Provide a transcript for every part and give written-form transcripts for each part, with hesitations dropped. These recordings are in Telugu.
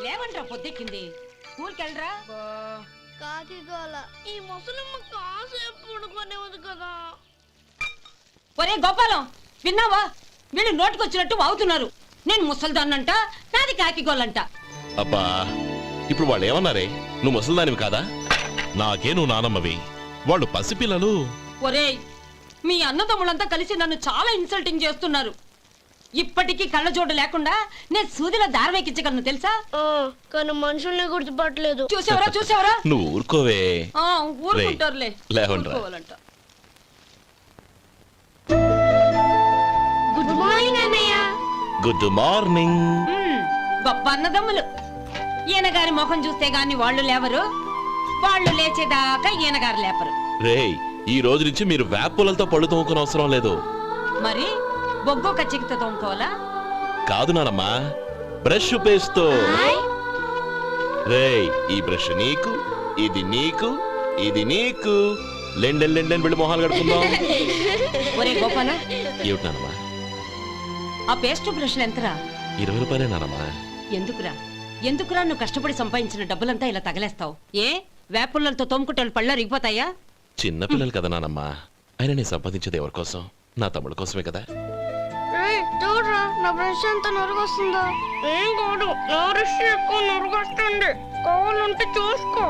లేవంట్రా పొద్దెక్కింది. స్కూల్కి వెళ్ళరా. కాకిగోల ఈ ముసలమ్మ కాసేపు పడుకునేది కదా. ఒరే గోపాలం, విన్నావా? వీళ్ళు నోటికొచ్చినట్టు వాగుతున్నారు. నేను ముసల్దాన్నంట, నాది కాకిగోలంట. అబ్బా, ఇప్పుడు వాళ్ళు ఏమన్నారే? నువ్వు ముసల్దానివి కాదా? నాకే నువ్వు నానమ్మవి, వాళ్ళు పసిపిల్లలు. ఒరే, మీ అన్నదమ్ములంతా కలిసి నన్ను చాలా ఇన్సల్టింగ్ చేస్తున్నారు. ఇప్పటికీ కళ్ళజోడు లేకుండా నేను సూదిలో దారవేకించగలను తెలుసా? కానీ మనుషుల్ని గుర్తుపట్టలేదు. చూసావరా? నువ్వు ఊరుకోవే. ఊరుకుంటారులే. లేవండ్రా. గుడ్ మార్నింగ్ అన్నయ్య. Good morning. గొప్ప అన్నదమ్ములు. ఈయనగారి ముఖం చూస్తే గాని వాళ్ళు లేవరు, వాళ్ళు లేచేదాకా ఈయనగారు లేపరు. రేయ్, ఈ రోజు నుంచి మీరు వేపులతో పళ్ళు తోముకునే అవసరం లేదు. మరి బొగ్గు కచ్చికితో తోముకోవాలా? కాదు నానమ్మా, బ్రష్ పేస్తో. రేయ్, ఈ బ్రష్ నీకు, ఇది నీకు, ఇది నీకు. లెండెన్ వెళ్ళి మొహాలు కడుకుందాం. ఒరే గోపాల, ఏమిటి నానమ్మా? ఆ పేస్ట్ బ్రష్లు ఎంతరా? 20 రూపాయలే నానమ్మా. ఎందుకురా నువ్వు కష్టపడి సంపాదించిన డబ్బులంతా ఇలా తగలేస్తావు? ఏ వేపుల్లలతో తోముకుంటే పళ్ళ రిగిపోతాయా? చిన్న పిల్లలు కదా నానమ్మా. ఆయన నేను సంపాదించేది ఎవరి కోసం? నా తమ్ముడు కోసమే కదా. చూడరా, నా బ్రష్ ఎంత నొరుగొస్తుందో. ఏం కాదు, నా బ్రష్ ఎక్కువ నొరుగొస్తుంది. కావాలంటే చూసుకో.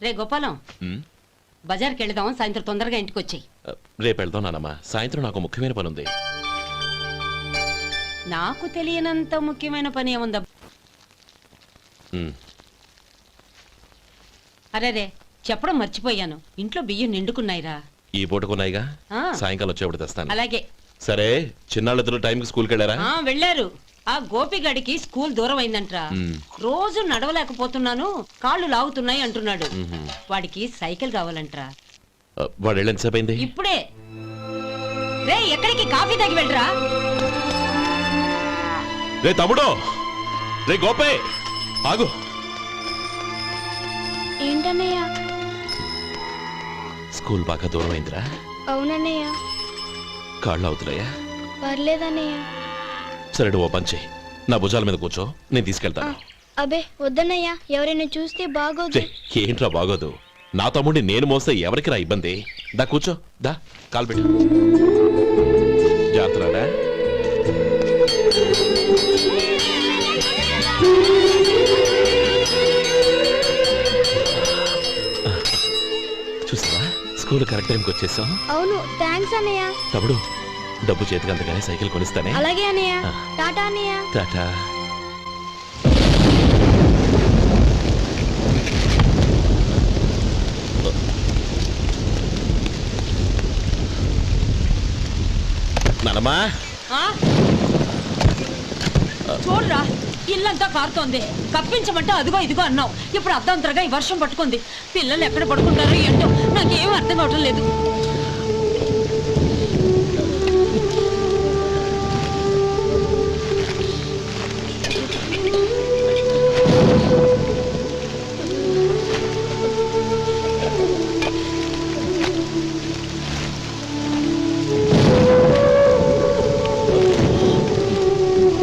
రే గోపాలం, బజార్కి వెళదాం. సాయంత్రం తొందరగా ఇంటికి వచ్చాయి. రేపు వెళ్దాం నానమ్మా. సాయంత్రం నాకు ముఖ్యమైన పని ఉంది. నాకు తెలియనంత ముఖ్యమైన పని ఏముందా? అరే చెప్పడం మర్చిపోయాను, ఇంట్లో బియ్యం నిండుకున్నాయిరా. ఈ పూటకున్నాయిగా, సాయంకాలం వచ్చేప్పుడు తెస్తాను. అలాగే. సరే, చిన్నాళ్ళిద్దరు టైంకి స్కూల్కి వెళ్ళారా? వెళ్ళారు. ఆ గోపిగడికి స్కూల్ దూరం అయిందంట్రా. రోజు నడవలేకపోతున్నాను, కాళ్ళు లాగుతున్నాయి అంటున్నాడు. వాడికి సైకిల్ కావాలంట్రా. వాడు వెళ్ళి ఎంతసేపు అయింది? ఇప్పుడే. రే, ఎక్కడికి? కాఫీ తాగి వెళ్ళరా. రే తమ్ముడు, రే గోపే, ఆగు. ఏంటన్నయ్య? స్కూల్ బాగా దూరం అయిందిరా. అవునన్నయ్య. కాళ్ళు అవుతున్నాయా? పర్లేదన్నయ్య. సరే, ఓ పని చెయ్యి, నా భుజాల మీద కూర్చో, నేను తీసుకెళ్తాను. అబే వద్దన్నయ్య, ఎవరైనా చూస్తే బాగోదు. ఏంట్రా బాగోదు? నా తమ్ముడిని నేను మోస్తే ఎవరికి రా ఇబ్బంది? దా కూర్చో, దా, కాలు పెట్టు. జాగ్రత్తరా. చూసావా, స్కూల్ కరెక్ట్ టైంకి వచ్చేసాం. అవును, థ్యాంక్స్ అన్నయ్య. తమ్ముడు, డబ్బు చేతికి అందుకనే సైకిల్ కొనిస్తానే. అలాగే అన్నయ్య. టాటా అన్నయ్య. టాటా. నానమ్మా, చూడరా, ఇల్లంతా కారుతోంది. కప్పించమంటే అదిగో ఇదిగో అన్నావు. ఇప్పుడు అర్ధంతరగా ఈ వర్షం పట్టుకుంది. పిల్లలు ఎక్కడ పడుకుంటారో ఏంటో నాకేం అర్థం కావటం లేదు.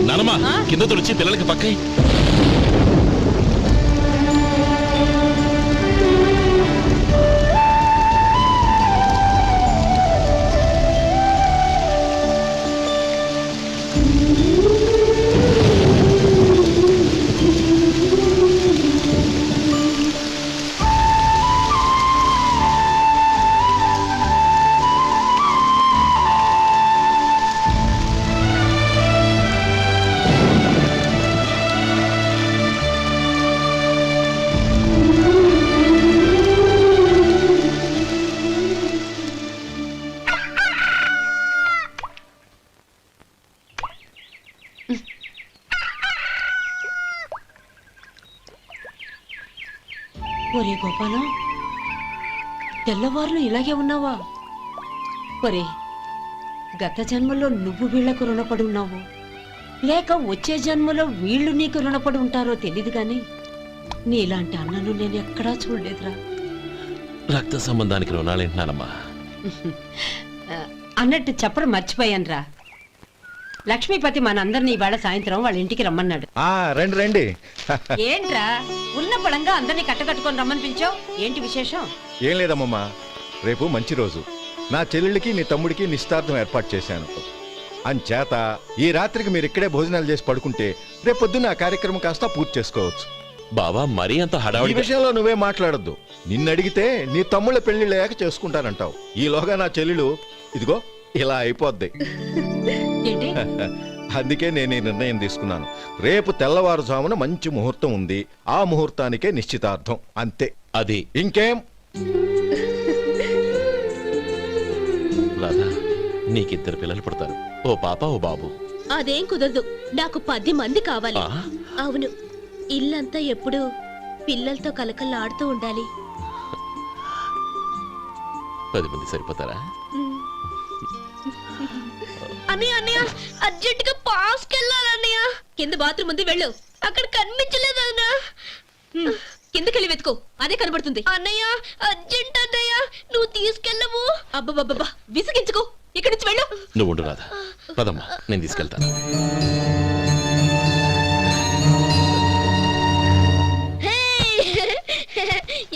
నానమ్మా, కింద తుడిచి పిల్లలకి పక్కై. ఒరే గోపాలం, తెల్లవారులు ఇలాగే ఉన్నావా? ఒరే, గత జన్మలో నువ్వు వీళ్లకు రుణపడి ఉన్నావు, లేక వచ్చే జన్మలో వీళ్ళు నీకు రుణపడి ఉంటారో తెలీదు గాని నీలాంటి అన్నను నేను ఎక్కడా చూడలేదురా. రక్త సంబంధానికి రుణాలేంటున్నానమ్మా. అన్నట్టు చెప్పడం మర్చిపోయానురా. లక్ష్మీపతి మనందరినీ ఇవాళ సాయంత్రం వాళ్ళ ఇంటికి రమ్మన్నాడు. రండి రండి. ఏంట్రా ఉన్న పడంగా అందరినీ కట్టకట్టుకొని రమ్మని పిలిచావు? ఏంటి విశేషం? ఏం లేదమ్మమ్మా, రేపు మంచి రోజు. నా చెల్లెళ్ళకి నీ తమ్ముడికి నిశ్చితార్థం ఏర్పాటు చేశాను. అంచేత ఈ రాత్రికి మీరు ఇక్కడే భోజనాలు చేసి పడుకుంటే రేపొద్దున ఆ కార్యక్రమం కాస్త పూర్తి చేసుకోవచ్చు. బావా, మరీ అంత ఈ హడావుడి విషయంలో నువ్వే మాట్లాడొద్దు. నిన్ను అడిగితే నీ తమ్ముళ్ళ పెళ్లిళ్ళయ్యాక చేసుకుంటానంటావు. ఈలోగా నా చెల్లెలు ఇదిగో ఇలా అయిపోద్ది. ఏంటి? అందుకే నేను ఈ నిర్ణయం తీసుకున్నాను. రేపు తెల్లవారుజామున మంచి ముహూర్తం ఉంది. ఆ ముహూర్తానికే నిశ్చితార్థం, అంతే. అది ఇంకేం? రాధా, నీకిద్దరు పిల్లలు పుడతారు, ఓ పాప ఓ బాబు. అదేం కుదరదు, నాకు 10 మంది కావాలి. ఆ? అవును, ఇల్లంతా ఎప్పుడు పిల్లలతో కలకల్లాడుతూ ఉండాలి. 10 మంది సరిపోతారా? అన్నయ్య అన్నయ్య, అర్జెంట్ గా పాస్ కెళ్ళాలన్నయ్య. కింద బాత్రూమ్ ఉంది, వెళ్ళు. అక్కడ కనిపించలేదు అన్నా. కిందకెళ్ళి వెతుకో, అదే కనబడుతుంది. అన్నయ్య అర్జెంట్ అన్నయ్య, నువ్వు తీసుకెళ్ళవు. అబ్బబ్బబ్బా, విసిగించుకో, ఇక్కడి నుంచి వెళ్ళు. నువ్వు ఉండు రాధా, పదమ్మా, నేను తీసుకెళ్తాను.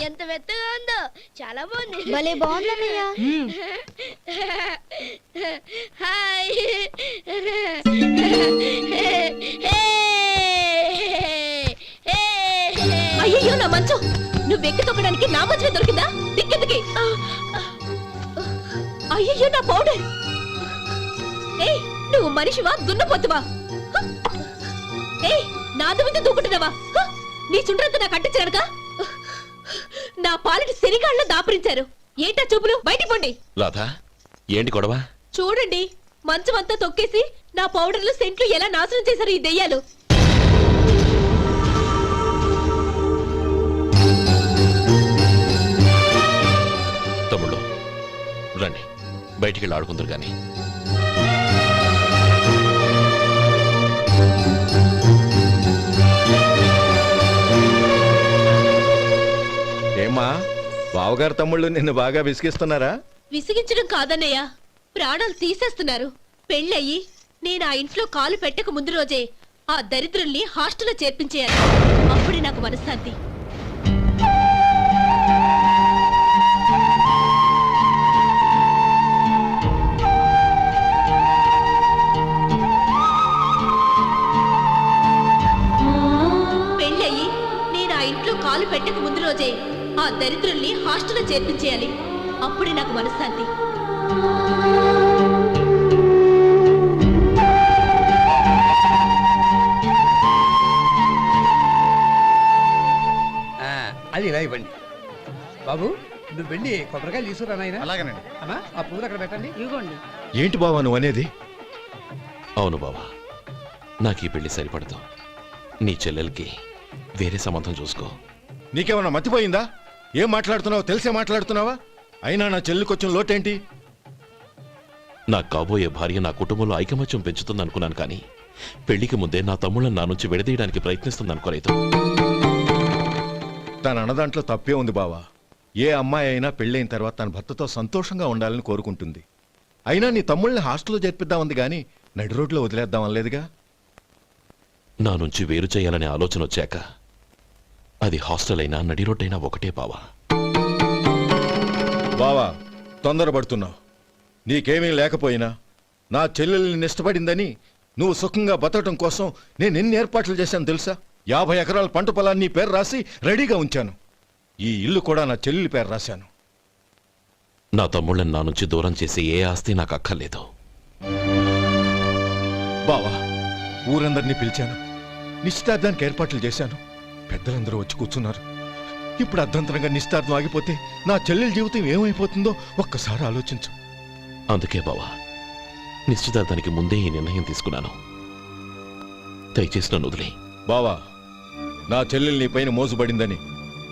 ఎంత మెత్తగా ఉందో, చాలా బాగుంది. భలే బాగుంది అన్నయ్య. హాయ్. అయ్యో నా మంచం, నువ్వు వెక్కి తొక్కడానికి నా మంచమే దొరికిందా? దిక్కెందుకి? అయ్యో నా పౌడర్. ఏయ్, నువ్వు మనిషివా దున్నపోతువా? ఏయ్, నా మీద దూకుంటున్నావా? నీ చుండ్రంతా నాకు అంటించగలక? నా పాలిటి శనిగాళ్ళలో దాపురించారు. ఏంటా చూపులు? బయటికి పోండి. రాధా, ఏంటి గొడవ? చూడండి, మంచం అంతా తొక్కేసి నా పౌడర్లు సెంట్లు ఎలా నాశనం చేశారు ఈ దెయ్యాలు. తమ్ముళ్ళు రండి, బయటికి వెళ్ళి ఆడుకుందరు గాని. ఏమ్మా, బావగారు తమ్ముళ్ళు నిన్ను బాగా విసిగిస్తున్నారా? విసిగించడం కాదన్నయ్య, ప్రాణాలు తీసేస్తున్నారు. పెళ్ళయి నేను ఆ ఇంట్లో కాలు పెట్టక ముందు రోజే ఆ దరిద్రుల్ని హాస్టల్లో చేర్పించేయాలి. అప్పుడే నాకు మనశ్శాంతి. పెళ్ళయి నేను ఆ ఇంట్లో కాలు పెట్టక ముందు రోజే ఆ దరిద్రుల్ని హాస్టల్లో చేర్పించేయాలి. అప్పుడే నాకు మనశ్శాంతి. అది ఇలా ఇవ్వండి బాబు. నువ్వు వెళ్ళి కొబ్బరికాయలు తీసుకురా నాయనా. అలాగేనండి. అమ్మా, ఆ పూలు అక్కడ పెట్టండి. ఇవ్వండి. ఏంటి బావా నువ్వు అనేది? అవును బావా, నాకు ఈ పెళ్లి సరిపడదు. నీ చెల్లెలకి వేరే సంబంధం చూసుకో. నీకేమన్నా మతిపోయిందా? ఏం మాట్లాడుతున్నావో తెలిసే మాట్లాడుతున్నావా? అయినా నా చెల్లికొచ్చిన లోటేంటి? నా కాబోయే భార్య నా కుటుంబంలో ఐకమత్యం పెంచుతుంది అనుకున్నాను, కానీ పెళ్లికి ముందే నా తమ్ముళ్ళని నా నుంచి విడదీయడానికి ప్రయత్నిస్తుంది అనుకోలేదు. తన అన్నదాంట్లో తప్పే ఉంది బావా. ఏ అమ్మాయి అయినా పెళ్ళైన తర్వాత తన భర్తతో సంతోషంగా ఉండాలని కోరుకుంటుంది. అయినా నీ తమ్ముళ్ళని హాస్టల్లో చేర్పిద్దామంది గాని నడి రోడ్లో వదిలేద్దామనలేదుగా. నా నుంచి వేరు చేయాలనే ఆలోచన వచ్చాక అది హాస్టల్ అయినా నడి రోడ్డైనా ఒకటే బావా. బావా, తొందరపడుతున్నావు. నీకేమీ లేకపోయినా నా చెల్లెల్ని ఇష్టపడిందని నువ్వు సుఖంగా బతకటం కోసం నేను ఎన్ని ఏర్పాట్లు చేశాను తెలుసా? 50 ఎకరాల పంట పొలాన్ని నీ పేరు రాసి రెడీగా ఉంచాను. ఈ ఇల్లు కూడా నా చెల్లెలి పేరు రాశాను. నా తమ్ముళ్ళని నా నుంచి దూరం చేసే ఏ ఆస్తి నాకు అక్కర్లేదు. బావా, ఊరందరినీ పిలిచాను. నిశ్చితార్థానికి ఏర్పాట్లు చేశాను. పెద్దలందరూ వచ్చి కూర్చున్నారు. ఇప్పుడు అర్ధంతరంగా నిశ్చితార్థం ఆగిపోతే నా చెల్లెల జీవితం ఏమైపోతుందో ఒక్కసారి ఆలోచించు. అందుకే బావా, నిశ్చితార్థానికి ముందే ఈ నిర్ణయం తీసుకున్నాను. దయచేసి నన్ను వదిలే. బావా, నా చెల్లెలు నీ పైన మోసుబడిందని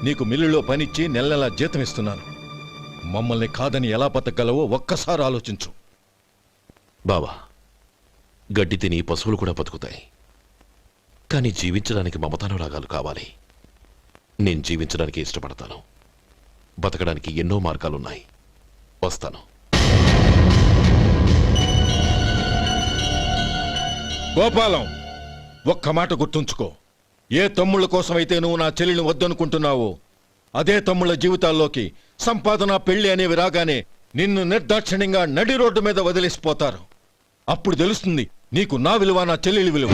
నీకు మిల్లులో పనిచ్చి నెల నెలా జీతం ఇస్తున్నాను. మమ్మల్ని కాదని ఎలా బతకగలవో ఒక్కసారి ఆలోచించు. బావా, గడ్డి తిని పశువులు కూడా బతుకుతాయి, కానీ జీవించడానికి మమతానురాగాలు కావాలి. నేను జీవించడానికి ఇష్టపడతాను. బతకడానికి ఎన్నో మార్గాలున్నాయి. వస్తాను. గోపాలం, ఒక్క మాట గుర్తుంచుకో. ఏ తమ్ముళ్ళ కోసమైతే నువ్వు నా చెల్లిని వద్దనుకుంటున్నావో అదే తమ్ముళ్ళ జీవితాల్లోకి సంపాదన, పెళ్లి అనేవి రాగానే నిన్ను నిర్దాక్షిణ్యంగా నడి రోడ్డు మీద వదిలేసిపోతారు. అప్పుడు తెలుస్తుంది నీకు నా విలువ, నా చెల్లెలి విలువ.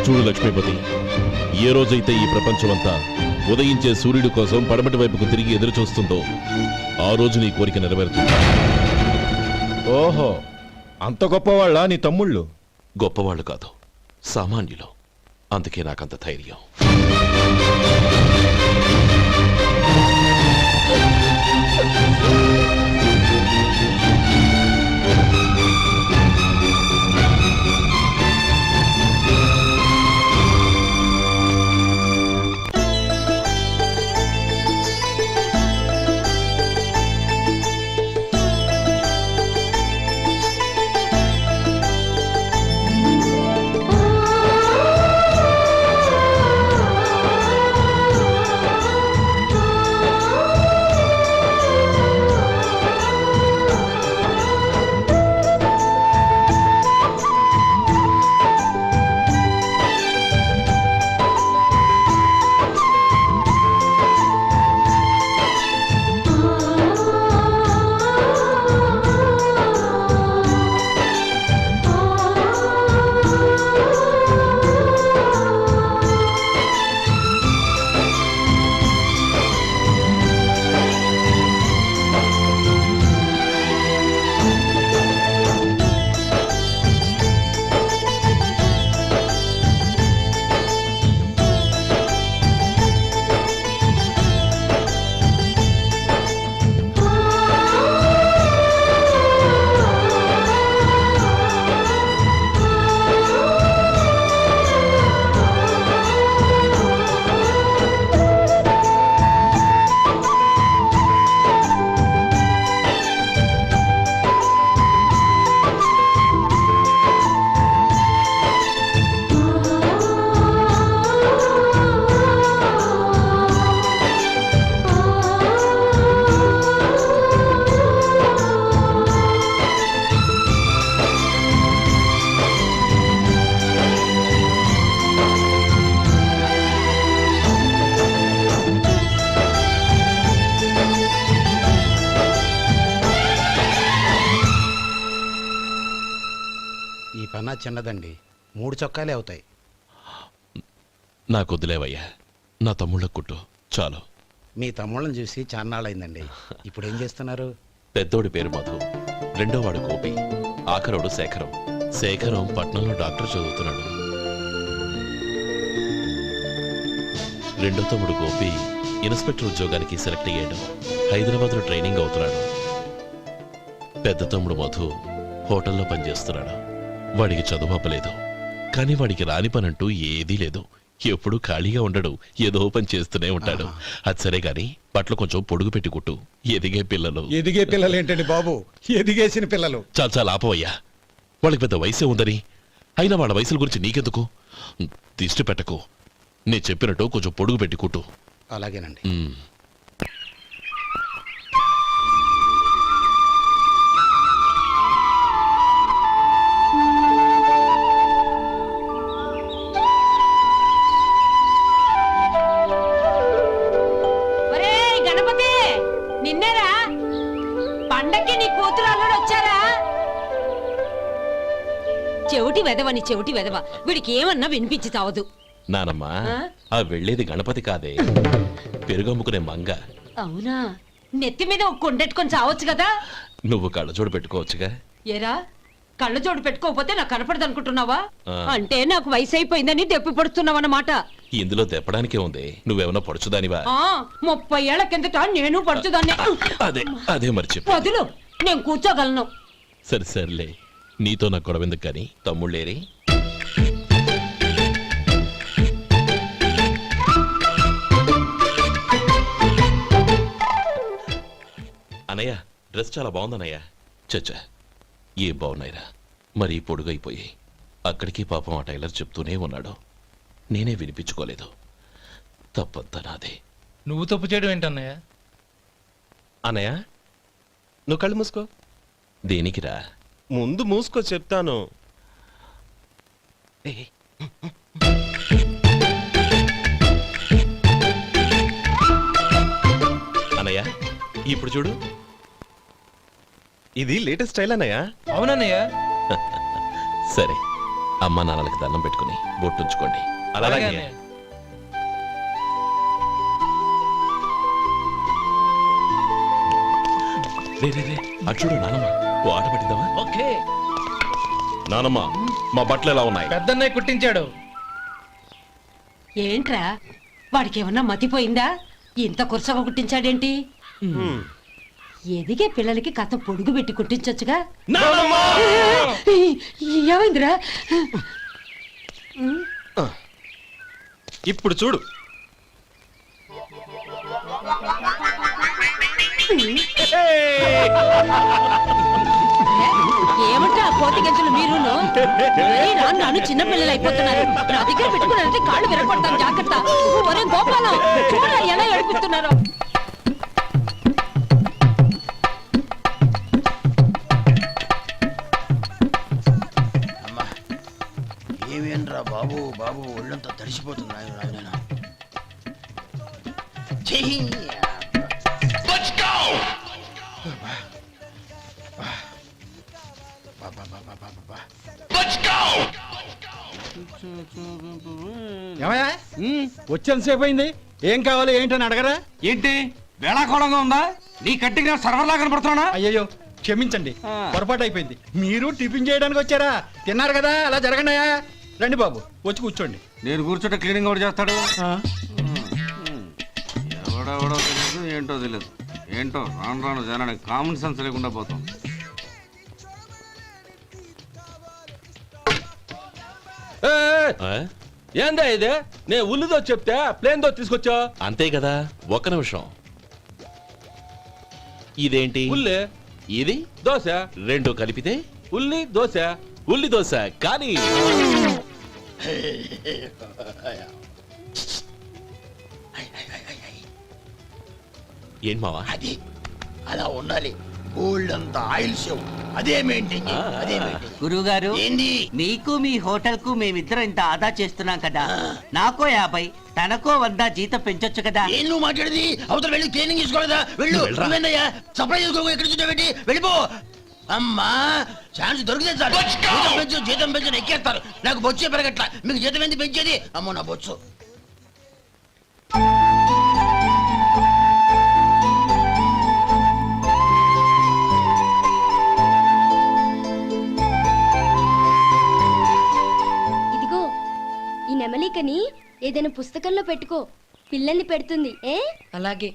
చూడు లక్ష్మీపతి, ఏ రోజైతే ఈ ప్రపంచమంతా ఉదయించే సూర్యుడి కోసం పడమటి వైపుకు తిరిగి ఎదురు చూస్తుందో ఆ రోజు నీ కోరిక నెరవేరుతుంది. ఓహో, అంత గొప్పవాళ్ళ నీ తమ్ముళ్ళు? గొప్పవాళ్ళు కాదు, సామాన్యులు. అందుకే నాకంత ధైర్యం. ఈ పన్నా చిన్నదండి, 3 చొక్కాలే అవుతాయి. నాకు వదిలేవయ్యా, నా తమ్ముళ్ళ కుట్టు చాలు. మీ తమ్ముళ్ళని చూసి చాన్నాళ్ళైందండి. ఇప్పుడు ఏం చేస్తున్నారు? పెద్దోడి పేరు మధు, రెండోవాడు గోపి, ఆఖరోడు శేఖరం. శేఖరం పట్నంలో డాక్టర్ చదువుతున్నాడు. రెండో తమ్ముడు గోపి ఇన్స్పెక్టర్ ఉద్యోగానికి సెలెక్ట్ అయ్యాడు. హైదరాబాద్లో ట్రైనింగ్ అవుతున్నాడు. పెద్ద తమ్ముడు మధు హోటల్లో పనిచేస్తున్నాడు. వాడికి చదువు అప్పలేదు, కానీ వాడికి రాని పనంటూ ఏదీ లేదు. ఎప్పుడూ ఖాళీగా ఉండడు, ఏదో పని చేస్తూనే ఉంటాడు. అది సరే గాని బట్టలు కొంచెం పొడుగు పెట్టి కుట్టు. ఎదిగే పిల్లలు. ఎదిగే పిల్లలు ఏంటండి బాబు, ఎదిగేసిన పిల్లలు. చాలా చాలా ఆపవయ్యా, వాళ్ళకి పెద్ద వయసే ఉందని. అయినా వాళ్ళ వయసుల గురించి నీకెందుకు? దిష్టి పెట్టకు. నేను చెప్పినట్టు కొంచెం పొడుగు పెట్టి కుట్టు. అలాగేనండి. ఒరేయ్ గణపతి, నిన్నేరా? పండక్కి నీ కూతురు అల్లుడు వచ్చారా? చెవిటి వెదవని చెవిటి వెదవ, వీడికి ఏమన్నా వినిపించి చావదు. నానమ్మా, ఆ వెళ్ళేది గణపతి కాదే, పెరుగమ్ముకునే మంగ. అవునా? నెత్తి మీద ఒక కొండెట్టుకొని చావచ్చు కదా. నువ్వు కళ్ళజోడు పెట్టుకోవచ్చుగా. ఏరా, కళ్ళజోడు పెట్టుకోకపోతే నాకు కనపడదు అనుకుంటున్నావా? ఆ. అంటే నాకు వయసు అయిపోయిందని దెప్పి పడుతున్నావన్నమాట. ఇందులో తెప్పడానికే ఉంది. నువ్వేమన్నా పడుచుదానివా? 30 ఏళ్ల కిందట నేను పడుచుదాన్ని. అదే అదే మరి చెప్పు. వదులు, నేను కూర్చోగలను. సరే సర్లే, నీతో నాకు గొడవ ఎందుకు కానీ. తమ్ముళ్ళేరి? అన్నయ్య డ్రెస్ చాలా బాగుందన్నయ్య. చచ్చా ఏ బాగున్నాయిరా, మరీ పొడుగైపోయాయి. అక్కడికి పాపం ఆ టైలర్ చెప్తూనే ఉన్నాడు, నేనే వినిపించుకోలేదు. తప్పంతా నాదే. నువ్వు తప్పు చేయడం ఏంటన్నయ్య? అన్నయ్య నువ్వు కళ్ళు మూసుకో. దేనికిరా? ముందు మూసుకో చెప్తాను. అన్నయ్య ఇప్పుడు చూడు. ఇది లేటెస్ట్ స్టైల్ అన్నయ్య. అవునన్నయ్య. సరే అమ్మా నాన్నలకి దండం పెట్టుకుని బొట్టుంచుకోండి. అలాగే అలాగే అన్నయ్య. రే రే రే అటు చూడు నానమ్మ, ఓ ఆట పట్టిద్దామా? ఓకే. నానమ్మ మా బట్టలు ఎలా ఉన్నాయి? పెద్దన్నయ్య కుట్టించాడు. ఏంట్రా వాడికి ఏమన్నా మతిపోయిందా? ఇంత కురసగా కుట్టించాడేంటి? ఎదిగే పిల్లలకి కథ పొడుగు పెట్టి కుట్టించొచ్చుగా. ఏమైందిరా? ఇప్పుడు చూడు. ఏమంటే ఆ కోతి గంజలు మీరును నాన్న చిన్న పిల్లలు అయిపోతున్నారు. నా దగ్గర పెట్టుకున్నారంటే కాళ్ళు విరగొడతాను, జాగ్రత్త. ఒరే గోపాలం చూడరా ఎలా ఏడిపిస్తున్నారో. అమ్మా ఏమేంట్రా బాబు బాబు ఒళ్ళంతా తడిసిపోతుంది. ఏమయ్యా వచ్చేంతసేపు అయింది, ఏం కావాలి ఏంటని అడగరా? ఏంటి వేళాకోళంగా ఉందా? నీ కట్టిగా సర్వర్లా కనపడుతున్నా? అయ్యయ్యో క్షమించండి, పొరపాటు అయిపోయింది. మీరు టిఫిన్ చేయడానికి వచ్చారా? తిన్నారు కదా, అలా జరగండియా. రండి బాబు వచ్చి కూర్చోండి. నేను కూర్చుంటే క్లీనింగ్ కూడా చేస్తాడు. ఎవడెవడో తెలియదు, ఏంటో తెలియదు. ఏంటో రాను రాను జనానికి కామన్ సెన్స్ లేకుండా పోతాం. ఆ? ఏందా ఇదే? నేను ఉల్లిదో చెప్తే ప్లేన్ దో తీసుకొచ్చా. అంతే కదా, ఒక్క నిమిషం. ఇదేంటి? ఉల్లి ఇది దోశ, రెండు కలిపితే ఉల్లి దోశ. ఉల్లి దోశ. కానీ ఏంటి మావా? అది అలా ఉండాలి. గోల్డ్ అంత ఆయిల్ షో అదే మెయింటైన్ అదే మెయింటైన్. గురువుగారు, ఏంది? మీకు మీ హోటల్ కు మేమిద్దరం ఇంత ఆదా చేస్తున్నాం కదా, నాకో 50 తనకో 100 జీతం పెంచొచ్చు కదా. ఏం నువ్వు మాట్లాడేది? అవతల వెళ్ళి ట్రైనింగ్ తీసుకోలేదా? వెళ్ళు. నువ్వేందయ్యా సప్లై చేసుకో, ఎక్కడ చూసా పెట్టి వెళ్ళిపో. అమ్మా ఛాన్స్ దొరికితే చాలు. జీతం పెంచు ఎక్కేస్తారు. నాకు బొచ్చే పెరగట్ల, మీకు జీతం ఎందుకు పెంచేది? అమ్మో నా బొచ్చు. ఇదిగో ఈ నెమలికని ఏదైనా పుస్తకంలో పెట్టుకో, పిల్లల్ని పెడుతుంది. అలాగే.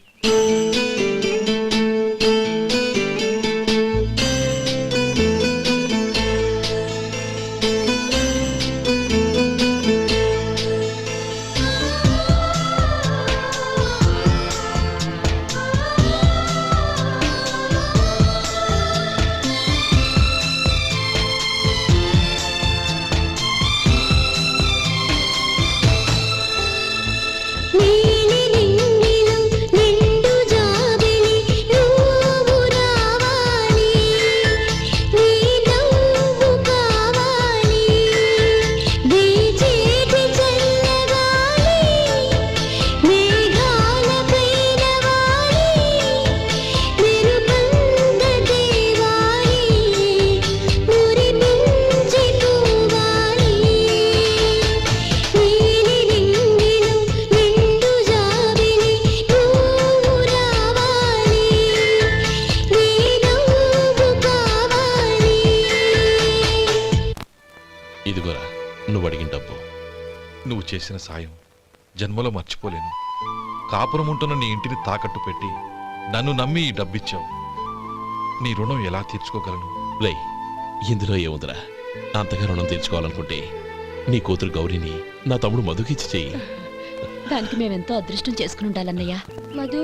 ఇదిగోరా నువ్వు అడిగిన డబ్బు. నువ్వు చేసిన సాయం జన్మలో మర్చిపోలేను. కాపురం ఉంటున్న నీ ఇంటిని తాకట్టు పెట్టి నన్ను నమ్మి ఈ డబ్బిచ్చావు. నీ రుణం ఎలా తీర్చుకోగలను? లే, ఇందులో ఏముందిరా? అంతగా రుణం తీర్చుకోవాలనుకుంటే నీ కూతురు గౌరీని నా తమ్ముడు మధుకిచ్చి చెయ్యి. దానికి మేమెంతో అదృష్టం చేసుకుని ఉండాలన్నయ్య. మధు,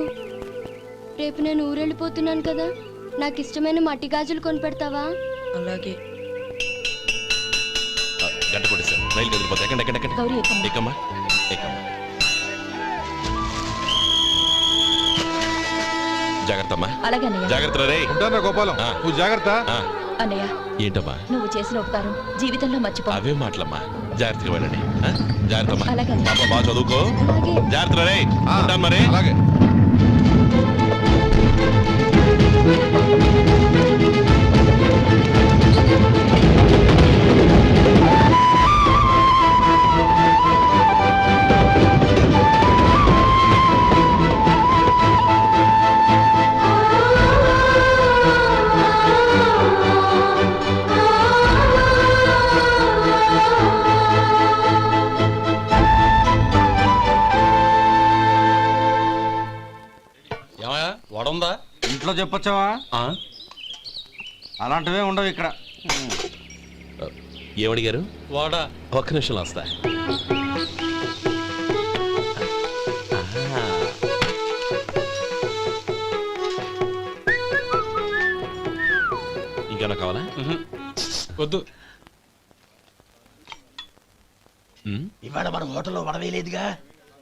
రేపు నేను ఊరెళ్ళిపోతున్నాను కదా, నాకు ఇష్టమైన మట్టి గాజులు కొనిపెడతావా? అలాగే. గంట కొట్టేశాను, రైలు కదిలిపోతే ఎక్కండి ఎక్కండి ఎక్కండి. గౌరీ, ఎక్కమ్మా. ఎక్కమ్మా ఎక్కమ్మా. జాగ్రత్త అమ్మా, అలాగే అన్నయ్య. జాగ్రత్త రే. ఉంటానా గోపాలం, ఆ. నువ్వు జాగ్రత్త. ఆ, అన్నయ్య, ఏంటమ్మా నువ్వు చేసిన ఉపకారం జీవితంలో మర్చిపో. అవే మాటలమ్మా, జాగ్రత్తగా వెళ్ళండి. ఆ? జాగ్రత్త అమ్మా. అలాగే. పాప బాగా చదువుకో. అలాగే. జాగ్రత్త రే. ఆ, ఉంటాను మరి. అలాగే. వడుందా? ఇంట్లో చెప్పొచ్చావా? అలాంటివే ఉండవు ఇక్కడ. ఏమడిగారు? వాడా? ఒక్క నిమిషంలో వస్తా. ఇంకేనా కావాలా? వద్దు. ఉమ్, ఇవాళ మన హోటల్లో వడవేయలేదుగా,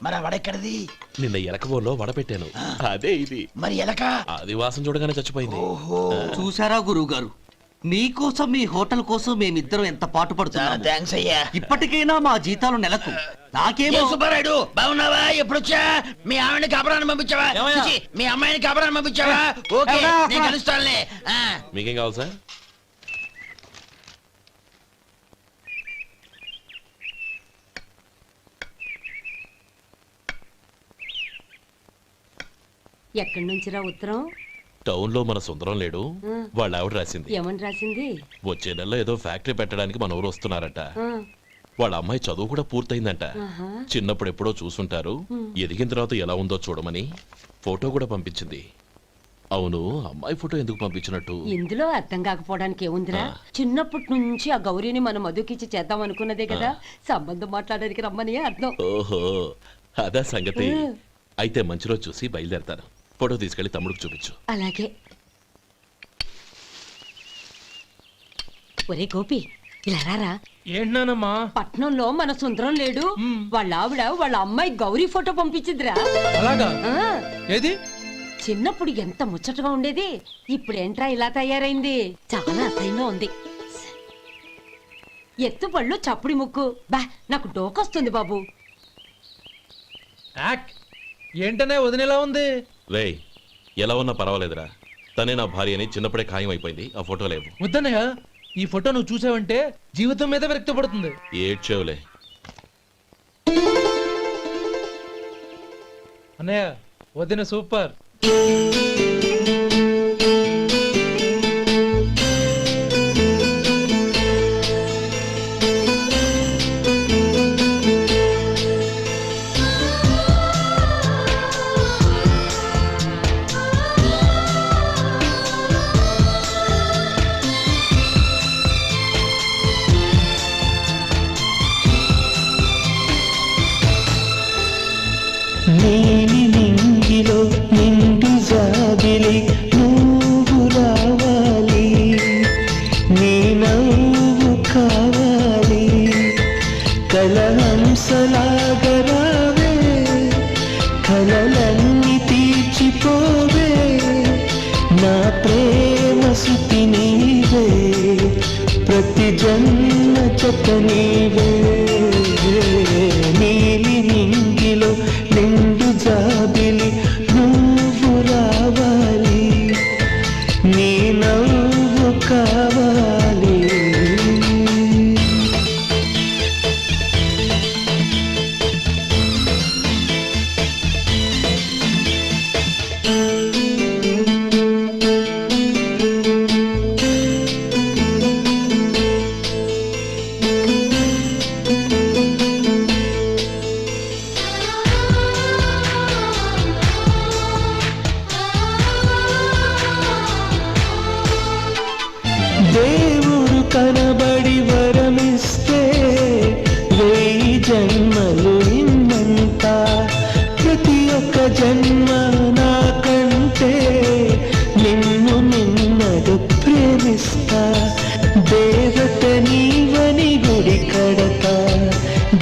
మరి ఆ వడ ఎక్కడిది? నిన్న ఎలకబోలో వడ పెట్టాను, అదే ఇది. మరి ఎలక? అది వాసన చూడగానే చచ్చిపోయింది. చూసారా గురువు గారు, మీకోసం మీ హోటల్ కోసం మేమిద్దరం ఎంత పాటు పడుతున్నాము. థ్యాంక్స్ అయ్యా. ఇప్పటికైనా మా జీతాలు నెలకు నాకేమో. ఏ సుబ్బారాయుడు, బాగున్నావా? ఎప్పుడొచ్చా? మీ ఆవిడని కాపురాన్ని పంపించావా? ఏమయ్యా? చిచి, మీ అమ్మాయిని కాపురాన్ని పంపించావా? ఓకే, ఎవరా? నేను కలుస్తానులే. ఆ. మీకేం కావాలి సార్? ఎక్కడి నుంచిరా ఉత్తరం? టౌన్ లో మన సుందరం లేడు, వాళ్ళ ఆవిడ రాసింది. ఏమని రాసింది? వచ్చే నెలలో ఏదో ఫ్యాక్టరీ పెట్టడానికి మన ఊరు వస్తున్నారట. ఆ, వాళ్ళ అమ్మాయి చదువు కూడా పూర్తయిందంట. ఆహా. చిన్నప్పుడు ఎప్పుడో చూసుంటారు, ఎదిగిన తర్వాత ఎలా ఉందో చూడమని ఫోటో కూడా పంపించింది. అవును, అమ్మాయి ఫోటో ఎందుకు పంపించినట్టు? ఇందులో అర్థం కాకపోవడానికి ఏముందిరా? చిన్నప్పటి నుంచి ఆ గౌరీని మనం మధుకిచ్చి చేద్దాం అనుకున్నదే కదా, సంబంధం మాట్లాడడానికి రమ్మని అర్థం. ఓహో, అదా సంగతి. అయితే మంచి రోజు చూసి బయలుదేరతాను. ఫోటో తీసుకెళ్లి తమ్ముడికి చూపించు. అలాగే. ఒరే గోపి, ఇలా రారా. ఏంటన్నానమ్మా? పట్నంలో మన సుందరం లేడు, వాళ్ళ ఆవిడ వాళ్ళ అమ్మాయి గౌరీ ఫోటో పంపించిందిరా. అలాగా? ఆ, ఏది? చిన్నప్పుడు ఎంత ముచ్చటగా ఉండేది, ఇప్పుడేంట్రా ఇలా తయారైంది? చాలా అసహ్యంగా ఉంది. ఎత్తుపళ్ళు చప్పుడి ముక్కు, బా నాకు డోకొస్తుంది బాబు. యాక్ ఏంటనే వదినేలా ఉంది? రేయ్, ఎలా ఉన్నా పర్వాలేదురా, తనే నా భార్య అని చిన్నప్పుడే ఖాయం అయిపోయింది. ఆ ఫోటో లేవు. వద్దన్నయ్య, ఈ ఫోటో నువ్వు చూసావంటే జీవితం మీద విరక్తి పడుతుంది. ఏడ్చేవులే. అన్నయ్య, వదిన సూపర్. నీలి నింగిలో నిండు జాబిలి నువ్వు రావాలి, నీ నవ్వు కావాలి, కలహంసలాగరావే, కలలన్నీ తీర్చిపోవే, నా ప్రేమ సుతి నీవే, ప్రతి జన్మ చక నీవే. నీలి నింగిలో నిండు జాబిలి నువ్వు రావాలి, నీ నవ్వు కావాలి.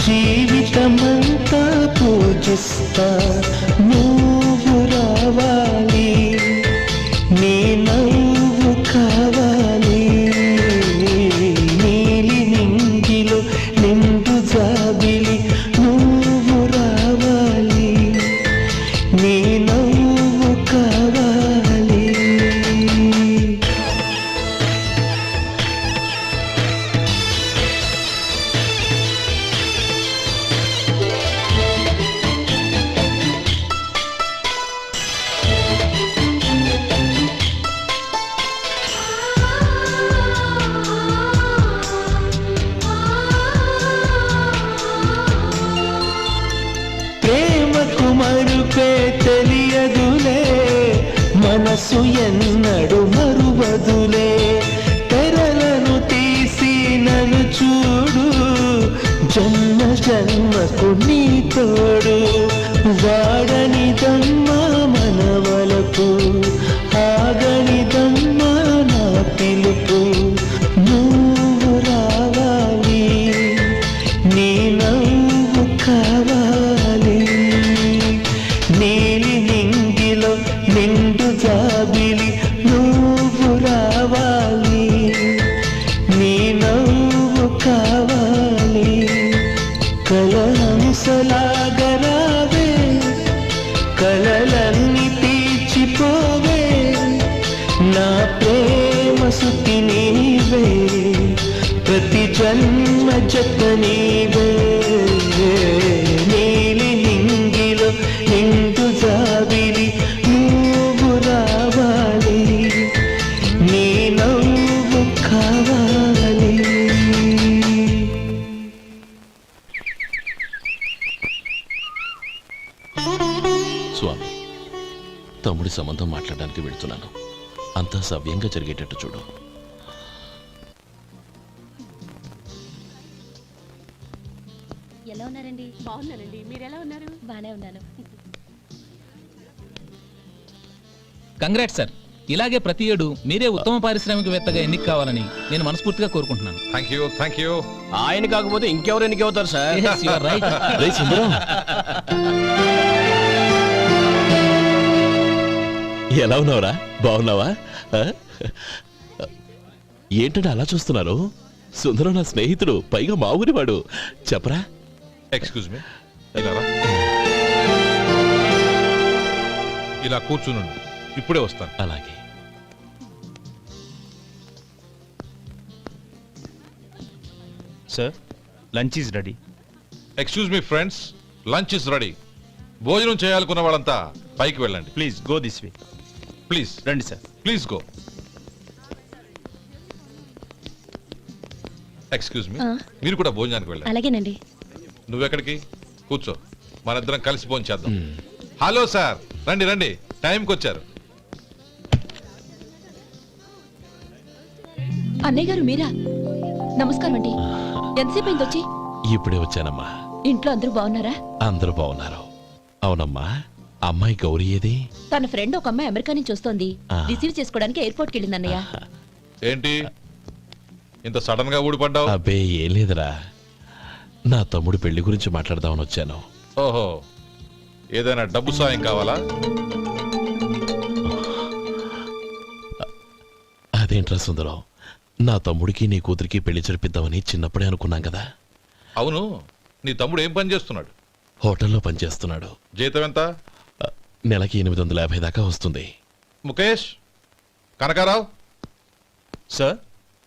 జీవితమంతా పూజిస్తా నువ్వు రావాలి నీ నవ్వు కావాలి నీలి నింగిలో నిండు జాబిలి నువ్వు రావాలి నీ నవ్వు కావాలి. ప్రేమకు మరుపే తెలియదులే మనసు ఎన్నడు మరువదులే తెరలను తీసి నన్ను చూడు జన్మ జన్మకు నీ తోడు వాడనిదమ్మా మనవలకు ఆగనిదమ్మా నా పిలుపు నువ్వు రావాలి నీ నవ్వు కావాలి నీలి నింగిలో నిండు జాబిలి నువ్వు రావాలి నీ నవ్వు కావాలి కలహంసలాగరావే కలలన్నీ తీర్చిపోవే నా ప్రేమ సుఖి నీవే ప్రతి జన్మ జత నీవే నీలి నింగిలో నిండు జాబిలి నువ్వు రావాలి నీ నవ్వు కావాలి. స్వామి, తమ్ముడి సంబంధం మాట్లాడడానికి వెళ్తున్నాను. అంతా సవ్యంగా జరిగేటట్టు చూడు. ఎలా ఉన్నారండి? బాగున్నానండి. మీరు ఎలా ఉన్నారు? బానే ఉన్నాను. Congrats sir. ఇలాగే ప్రతి ఏడు మీరే ఉత్తమ పారిశ్రామికవేత్తగా ఎన్నిక కావాలని నేను మనస్ఫూర్తిగా కోరుకుంటున్నాను. Thank you. ఆయన కాకపోతే ఇంకెవరు ఎన్నిక అవుతారు sir? Yes, you are right. రేయ్ సుందరం, ఎలా ఉన్నావురా? బాగున్నావా? ఆ? ఏంటంటే అలా చూస్తున్నారు? సుందరం నా స్నేహితుడు, పైగా మా ఊరివాడు. చెప్పరా? ఎక్స్క్యూజ్ మీ, ఇలా రా. ఇలా కూర్చునుండు, ఇప్పుడే వస్తాను. అలాగే. Sir lunch is ready. Excuse me friends, lunch is ready. భోజనం చేయాలనుకున్న వాళ్ళంతా పైకి వెళ్ళండి. Please go this way. Please రండి sir. Please go. Excuse me, మీరు కూడా భోజనానికి వెళ్ళండి. అలాగేనండి. నువ్వెక్కడికి? కూర్చో, మనిద్దరం కలిసి భోజనం చేద్దాం. హలో సార్, రండి రండి, టైంకి వచ్చారు. అన్నయ్య గారు మీరా? నమస్కారం అండి. ఎంతసేపు అయింది వచ్చి? ఇప్పుడే వచ్చానమ్మా. ఇంట్లో అందరూ బాగున్నారా? అందరూ బాగున్నారు. అవునమ్మా, అమ్మాయి గౌరీ ఏది? తన ఫ్రెండ్ ఒక అమ్మాయి అమెరికా నుంచి వస్తోంది. ఆ. రిసీవ్ చేసుకోవడానికి ఎయిర్పోర్ట్ కి వెళ్ళింది అన్నయ్య. ఏంటి ఇంత సడన్ గా ఊడిపడ్డావు? అబ్బే ఏం లేదురా, నా తమ్ముడు పెళ్లి గురించి మాట్లాడదామని వచ్చాను. ఓహో, ఏదైనా డబ్బు సాయం కావాలా? అదేంట్రా సుందరం, నా తమ్ముడికి నీ కూతురికి పెళ్లి జరిపిద్దామని చిన్నప్పుడే అనుకున్నాం కదా. అవును, నీ తమ్ముడు ఏం పని చేస్తున్నాడు? హోటల్లో పనిచేస్తున్నాడు. జీతం ఎంత? నెలకి 850 దాకా వస్తుంది. ముఖేష్, కనకారావు. సార్.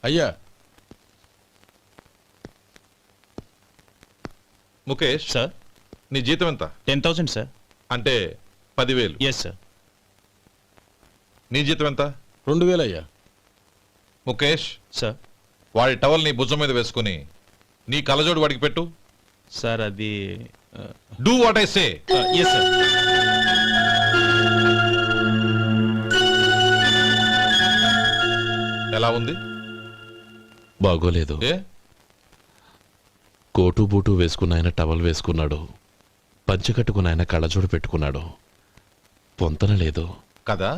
అయ్యా. ముఖేష్ సార్. నీ జీతం ఎంత? 10,000 సార్. అంటే 10,000. Yes sir. నీ జీతం ఎంత? 2,000 అయ్యా. ముఖేష్ సార్. వాడి టవల్ నీ భుజం మీద వేసుకుని నీ కలజోడు వాడికి పెట్టు. సార్ అది do what I say. Yes sir. ఎలా ఉంది? బాగోలేదు. ఏ? కోటు బూటు వేసుకున్న ఆయన టవల్ వేసుకున్నాడు, పంచె కట్టుకున్న ఆయన కళ్ళజోడు పెట్టుకున్నాడు. పొంతన లేదు కదా.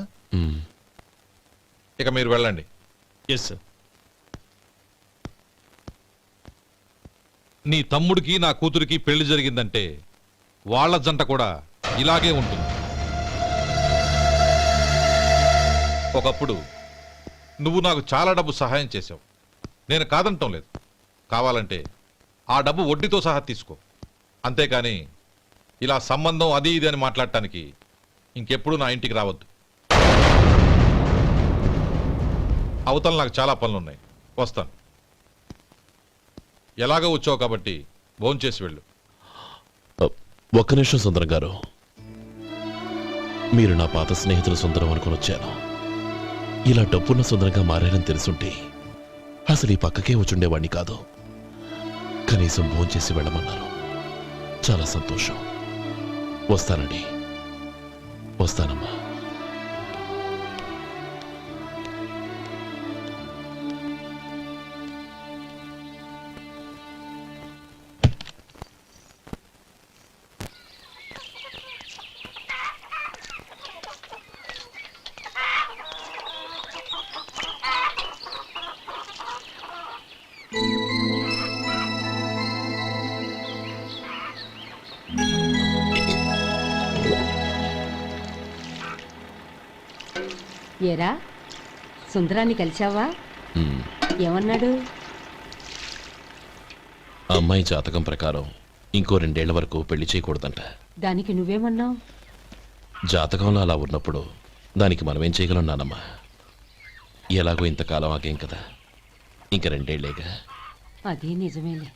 ఇక మీరు వెళ్ళండి. Yes sir. నీ తమ్ముడికి నా కూతురికి పెళ్లి జరిగిందంటే వాళ్ళ జంట కూడా ఇలాగే ఉంటుంది. ఒకప్పుడు నువ్వు నాకు చాలా డబ్బు సహాయం చేశావు, నేను కాదంటం లేదు. కావాలంటే ఆ డబ్బు వడ్డీతో సహా తీసుకో. అంతేకాని ఇలా సంబంధం అది ఇది అని మాట్లాడటానికి ఇంకెప్పుడు నా ఇంటికి రావద్దు. అవతల నాకు చాలా పనులున్నాయి, వస్తాను. ఎలాగో వచ్చావు కాబట్టి భోంచేసి వెళ్ళు. ఒక్క నిమిషం సుందరం గారు, మీరు నా పాత స్నేహితులు సుందరం అనుకుని వచ్చాను. ఇలా డబ్బున్న సుందరంగా మారారని తెలుసుంటే అసలు ఈ పక్కకే వచ్చుండేవాణ్ణి కాదు. కనీసం భోంచేసి వెళ్ళమన్నారు, చాలా సంతోషం. వస్తానండి, వస్తానమ్మా. ఏరా, సుందరాన్ని కలిశావా? ఉమ్, ఏమన్నాడు? ఆ అమ్మాయి జాతకం ప్రకారం ఇంకో 2 ఏళ్ల వరకు పెళ్లి చేయకూడదంట. దానికి నువ్వేమన్నావు? జాతకంలో అలా ఉన్నప్పుడు దానికి మనమేం చేయగలం నానమ్మా? ఎలాగో ఇంతకాలం ఆగేం కదా, ఇంక 2 ఏళ్లేగా. అది నిజమేలే.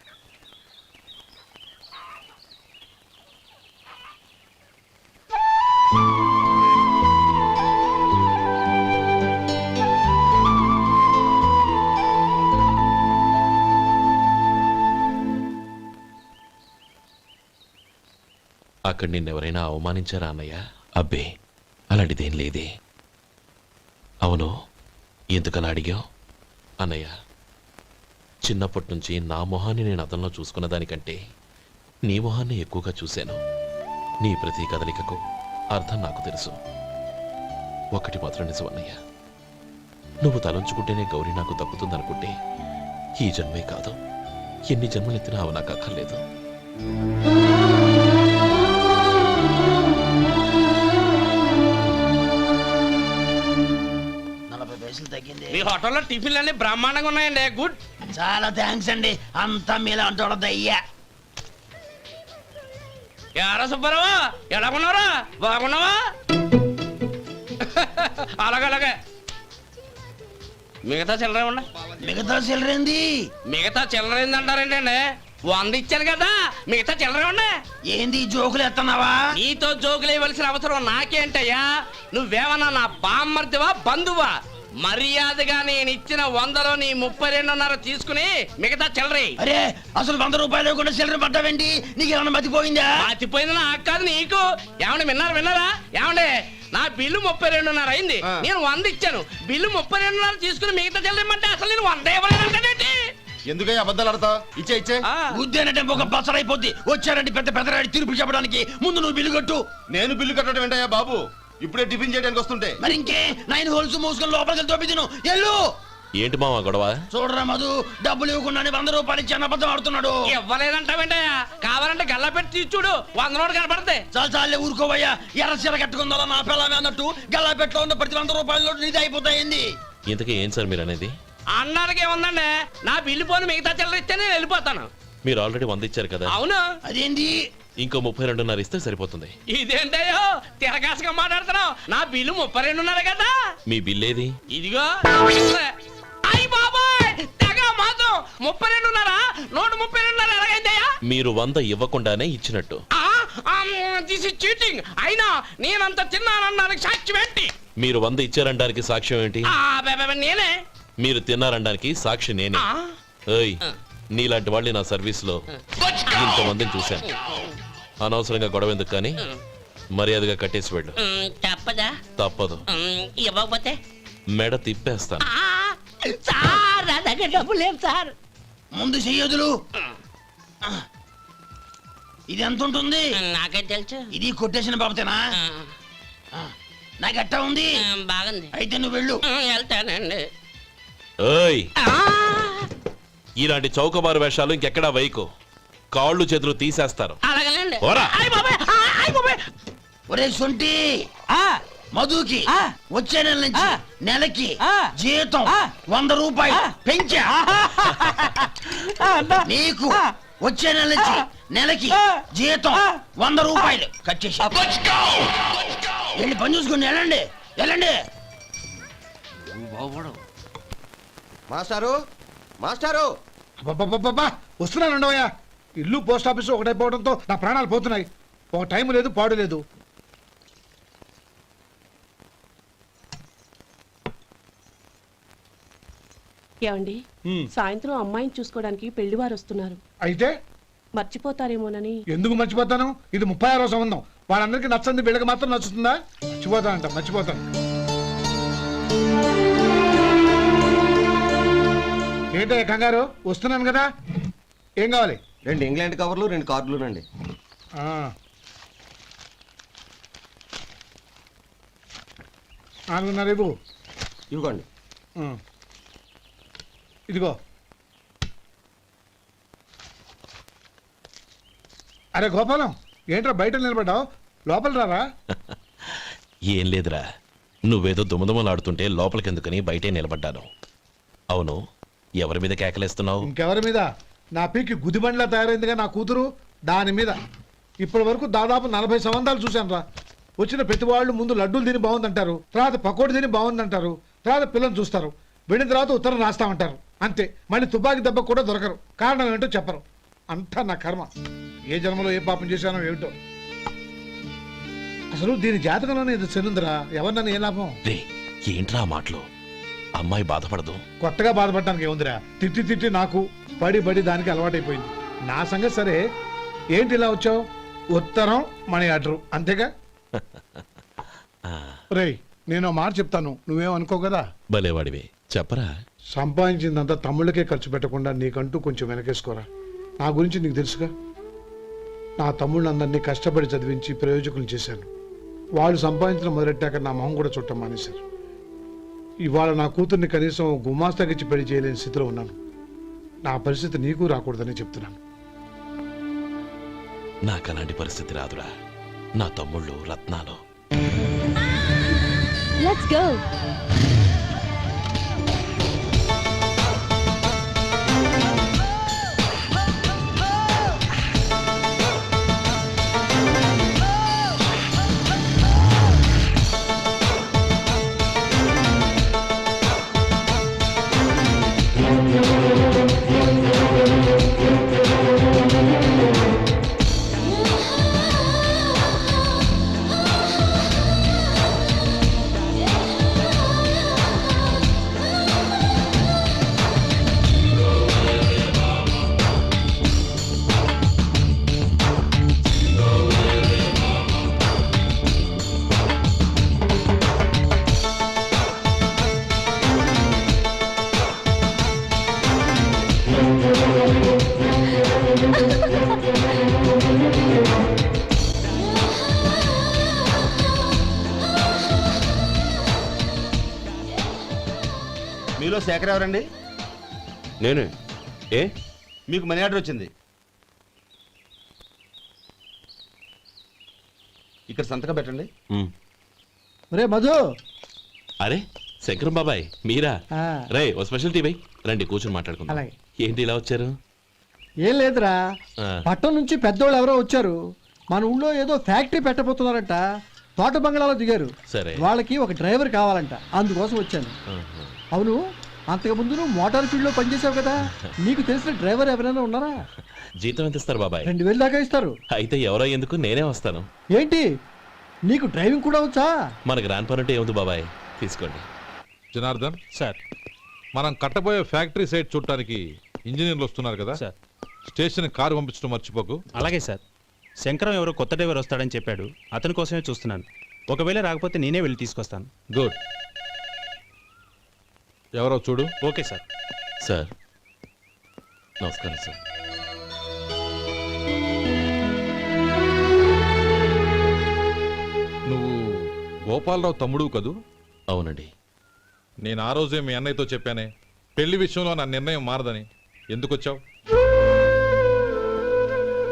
అక్కడ నిన్నెవరైనా అవమానించారా అన్నయ్య? అబ్బే, అలాంటిదేం లేదే. అవును, ఎందుకలా అడిగావు? అన్నయ్య, చిన్నప్పటి నుంచి నా మొహాన్ని నేను అతనిలో చూసుకున్న దానికంటే నీ మొహాన్ని ఎక్కువగా చూశాను. నీ ప్రతి కదలికకు అర్థం నాకు తెలుసు. ఒకటి మాత్రం నిజం అన్నయ్య, నువ్వు తలంచుకుంటేనే గౌరీ నాకు దక్కుతుందనుకుంటే ఈ జన్మే కాదు, ఎన్ని జన్మలెత్తినా అవి నాకు అక్కర్లేదు. మీ హోటల్లో టిఫిన్లు అన్ని బ్రహ్మాండంగా ఉన్నాయండి. గుడ్, చాలా థ్యాంక్స్ అండి. అంతా మీలా అంటాడు అయ్యా. యారా సుబ్బారావా, ఎలా ఉన్నారా? బాగున్నావా? అలాగే మిగతా చిల్లర ఉన్నా. మిగతా చిల్లరేంది? మిగతా చిల్లరేంది అంటారండి అండి? 100 ఇచ్చాను కదా, మిగతా చిల్లరే ఉన్నా. ఏంది జోకులు ఎత్తన్నావా? నీతో జోకులు ఇవ్వాల్సిన అవసరం నాకేంటయ్యా? నువ్వేమన్నా నా బామ్మర్దివా, బంధువా? మర్యాదగా నేను ఇచ్చిన 100లో నీ 32.5 తీసుకుని మిగతా చిల్లరే. అరే, అసలు 100 రూపాయలు కూడా చిల్లర పడ్డావేంటి? నీకు ఏమన్నా మతిపోయిందా? మతిపోయింది నాకు కాదు, నీకు. ఏమండి, విన్నారా? ఏమండి, నా బిల్లు 32.5 అయింది, నేను 100 ఇచ్చాను. బిల్లు 32.5 తీసుకుని మిగతా చిల్లరేమంటే అసలు నేను 100 ఇవ్వలేదంటే ఎందుకయ్యా అబద్ధాలు ఆడతా? ఇచ్చే ఉద్యానంటే ఒక పసరైపోద్ది. వచ్చారంటే పెద్ద పెద్దరాడి తీర్పు చెప్పడానికి ముందు నువ్వు బిల్లు కట్టు. నేను బిల్లు కట్టడం ఏంటయ్యా బాబు? ఇప్పుడే టిఫిన్ చేయడానికి వస్తుంటే. మరి ఇంకే 9 హోల్స్ మూసుకొని లోపలికి తోపి తిను. ఎల్లు. ఏంటి మావా గొడవ? చూడరా మధు, డబ్బులు ఇవ్వకుండానే 100 రూపాయలు ఇచ్చి అబద్ధం ఆడుతున్నాడు. ఇవ్వలేదంటావేంటయ్యా? కావాలంటే గల్లా పెట్టి తీర్చుడు, 100 నోటు కనపడతాయి. చాలే ఊరుకోవయ్యా. ఎర్ర చీర కట్టుకుందా నా పిల్లమే అన్నట్టు గల్లా పెట్టులో ఉన్న ప్రతి 100 రూపాయల నోటు నీది అయిపోతాయింది. ఇంతకీ ఏం సార్ మీరు అనేది? అన్నానికి ఏముందండి, నా బిల్లు పోను మిగతా చిల్లర ఇస్తే నేను వెళ్ళిపోతాను. మీరు ఆల్రెడీ 100 ఇచ్చారు కదా. అవును. అదేంటి? ఇంకో 32.5 ఇస్తే సరిపోతుంది. ఇదేంటయ్యో తిరగాసుగా మాట్లాడుతున్నావు? నా బిల్లు 32.5 కదా. మీ బిల్ ఏది? ఇదిగో. అయ్య బాబాయ్, తెగ మాతో 32.5 నోటు 32.5 ఎలాగైందయ్యా? మీరు 100 ఇవ్వకుండానే ఇచ్చినట్టు. This is cheating. అయినా నేనంత తిన్నానన్నానికి సాక్ష్యం ఏంటి? మీరు 100 ఇచ్చారనడానికి సాక్ష్యం ఏంటి? నేనే. మీరు తిన్నారనడానికి సాక్షి నేనే. ఏయ్, నీలాంటి వాళ్ళని నా సర్వీస్ లో ఇంతమందిని చూశాను. అనవసరంగా గొడవ ఎందుకు కానీ మర్యాదగా కట్టేసి వెళ్ళు. తప్పదా? తప్పదు. ఇవ్వకపోతే మెడ తిప్పేస్తాను. సార్, నా దగ్గర డబ్బు లేదు సార్. ముందు చెయ్యదులు. ఇది ఎంత ఉంటుంది? నాకే తెలుసు. ఇది కొట్టేసిన బాబతేనా? నాకు ఎట్టా ఉంది? బాగుంది. అయితే నువ్వు వెళ్ళు. వెళ్తానండి. ఏయ్, ఇలాంటి చౌకబారు వేషాలు ఇంకెక్కడా వైకు. కాళ్ళు చేతులు తీసేస్తారు అలాగేనండి ఓరా. ఒరే సొంటి మధుకి వచ్చే నెల నుంచి నెలకి జీతం 100 రూపాయలు పెంచా నీకు వచ్చే నెల నుంచి నెలకి జీతం 100 రూపాయలు కట్ చేసి వెళ్ళి పని చూసుకుని వెళ్ళండి వెళ్ళండి. మాస్టారు మాస్టారు అబ్బబ్బబ్బబ్బా! వస్తున్నాను ఉండవయ్యా. ఇల్లు పోస్ట్ ఆఫీసు ఒకటైపోవడంతో నా ప్రాణాలు పోతున్నాయి. ఒక టైం లేదు పాడు లేదు. ఏమండి సాయంత్రం అమ్మాయిని చూసుకోవడానికి పెళ్లివారు వస్తున్నారు. అయితే మర్చిపోతారేమోనని. ఎందుకు మర్చిపోతాను? ఇది 36వ సంబంధం. వాళ్ళందరికీ నచ్చంది వీళ్ళకి మాత్రం నచ్చుతుందా? మర్చిపోతానంట, మర్చిపోతాను. ఏంటో కంగారు? వస్తున్నాను కదా. ఏం కావాలి? 2 ఇంగ్లాండ్ కవర్లు 2 కార్డులు రండి. ఆ. 4:30 ఇవ్వు. ఇవ్వండి. ఇదిగో. అరే గోపాలం, ఏంట్రా బయట నిలబడ్డావు? లోపల రారా. ఏం లేదురా, నువ్వేదో దుమదుమలాడుతుంటే లోపలికెందుకని బయటే నిలబడ్డాను. అవును, ఎవరి మీద కేకలేస్తున్నావు? ఇంకెవరి మీద? నా పీకి గుదిబండ్లా తయారైందిగా నా కూతురు, దాని మీద. ఇప్పటి వరకు దాదాపు 40 సంవత్సరాలు చూశాను రా. వచ్చిన ప్రతి వాళ్ళు ముందు లడ్డూలు తిని బాగుందంటారు, తర్వాత పకోడి తిని బాగుందంటారు, తర్వాత పిల్లలు చూస్తారు, వెళ్ళిన తర్వాత ఉత్తరం రాస్తామంటారు. అంతే, మళ్ళీ తుపాకీ దెబ్బ కూడా దొరకరు. కారణం ఏంటో చెప్పరు. అంతా నా కర్మ. ఏ జన్మలో ఏ పాపం చేశానో ఏమిటో. అసలు దీని జాతకంలోనే ఇది చెల్లుందిరా. ఎవరినన్నా ఏ లాభం? రే, ఏంట్రా ఆ మాటలు? అమ్మాయి బాధపడదు. కొత్తగా బాధపడటానికి ఏముందిరా? తిట్టి తిట్టి నాకు పడి పడి దానికి అలవాటైపోయింది. నా సంగతి సరే, ఏంటి ఇలా వచ్చావు? ఉత్తరం మనీ ఆర్డర్ అంతేగా. రేయ్, నేను మాట చెప్తాను, నువ్వేం అనుకో కదా. భలేవాడివి, చెప్పరా. సంపాదించిందంతా తమ్ముళ్ళకే ఖర్చు పెట్టకుండా నీకంటూ కొంచెం వెనకేసుకోరా. నా గురించి నీకు తెలుసుగా. నా తమ్ముళ్ళందరినీ కష్టపడి చదివించి ప్రయోజకులు చేశాను. వాళ్ళు సంపాదించడం మొదలెట్టాక నా మొహం కూడా చుట్టం మానేశారు. ఇవాళ నా కూతుర్ని కనీసం గుమాస్తాకిచ్చి పెళ్లి చేయలేని స్థితిలో ఉన్నాను. నా పరిస్థితి నీకు రాకూడదని చెప్తున్నాను. నాకు అలాంటి పరిస్థితి రాదురా. నా తమ్ముళ్ళు రత్నాలు. Let's go. మీలో శేఖర్ ఎవరండి? నేనే. ఏ? మీకు మనీ ఆర్డర్ వచ్చింది. ఇక్కడ సంతకం పెట్టండి. రే మధు. అరే శంకరం బాబాయ్, మీరా? రే, ఓ స్పెషల్ టీ బై. రండి కూర్చొని మాట్లాడుకుందాం. ఏంటి ఇలా వచ్చారు? ఏం లేదురా, ఆ. పట్టణం నుంచి పెద్దోళ్ళు ఎవరో వచ్చారు. మన ఊళ్ళో ఏదో ఫ్యాక్టరీ పెట్టబోతున్నారంట. తోట బంగ్లాలో దిగారు. సరే. వాళ్ళకి ఒక డ్రైవర్ కావాలంట, అందుకోసం వచ్చాను. అవును, అంతకు ముందు నువ్వు మోటార్ ఫీల్డ్ లో పనిచేసావు కదా, నీకు తెలిసిన డ్రైవర్ ఎవరైనా ఉన్నారా? జీతం ఎంత ఇస్తారు బాబాయ్? 2000 దాకా ఇస్తారు. అయితే ఎవరో ఎందుకు, నేనే వస్తాను. ఏంటి, నీకు డ్రైవింగ్ కూడా వచ్చా? మనకు రాని పని అంటే ఏముంది బాబాయ్, తీసుకోండి. జనార్దన్ సార్. మనం కట్టబోయే ఫ్యాక్టరీ సైట్ చూడటానికి ఇంజనీర్లు వస్తున్నారు కదా సార్. స్టేషన్ కారు పంపించడం మర్చిపోకు. అలాగే సార్. శంకరం ఎవరో కొత్త డ్రైవర్ వస్తాడని చెప్పాడు, అతని కోసమే చూస్తున్నాను. ఒకవేళ రాకపోతే నేనే వెళ్ళి తీసుకొస్తాను. గుడ్. ఎవరో చూడు. Okay sir. సార్ నమస్కారం సార్. నువ్వు గోపాలరావు తమ్ముడు కదూ? అవునండి. నేను ఆ రోజే మీ అన్నయ్యతో చెప్పానే, పెళ్లి విషయంలో నా నిర్ణయం మారదని. ఎందుకు వచ్చావు?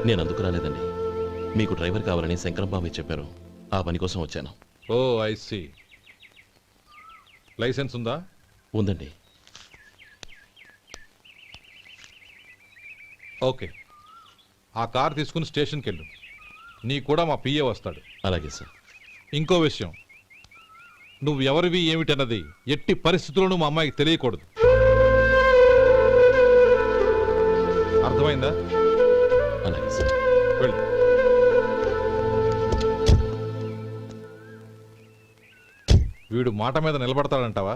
నేను అందుకు రాలేదండి. మీకు డ్రైవర్ కావాలని శంకరం బాబాయ్ చెప్పారు. ఆ పని కోసం వచ్చాను. ఓ ఐ సీ. లైసెన్స్ ఉందా? ఉందండి. ఓకే, ఆ కార్ తీసుకుని స్టేషన్కి వెళ్ళు. నీ కూడా మా పిఏ వస్తాడు. అలాగే సార్. ఇంకో విషయం, నువ్వు ఎవరివి ఏమిటన్నది ఎట్టి పరిస్థితుల్లోనూ మా అమ్మాయికి తెలియకూడదు. అర్థమైందా? అలాగే సార్. వెళ్ళు. వీడు మాట మీద నిలబడతాడంటావా?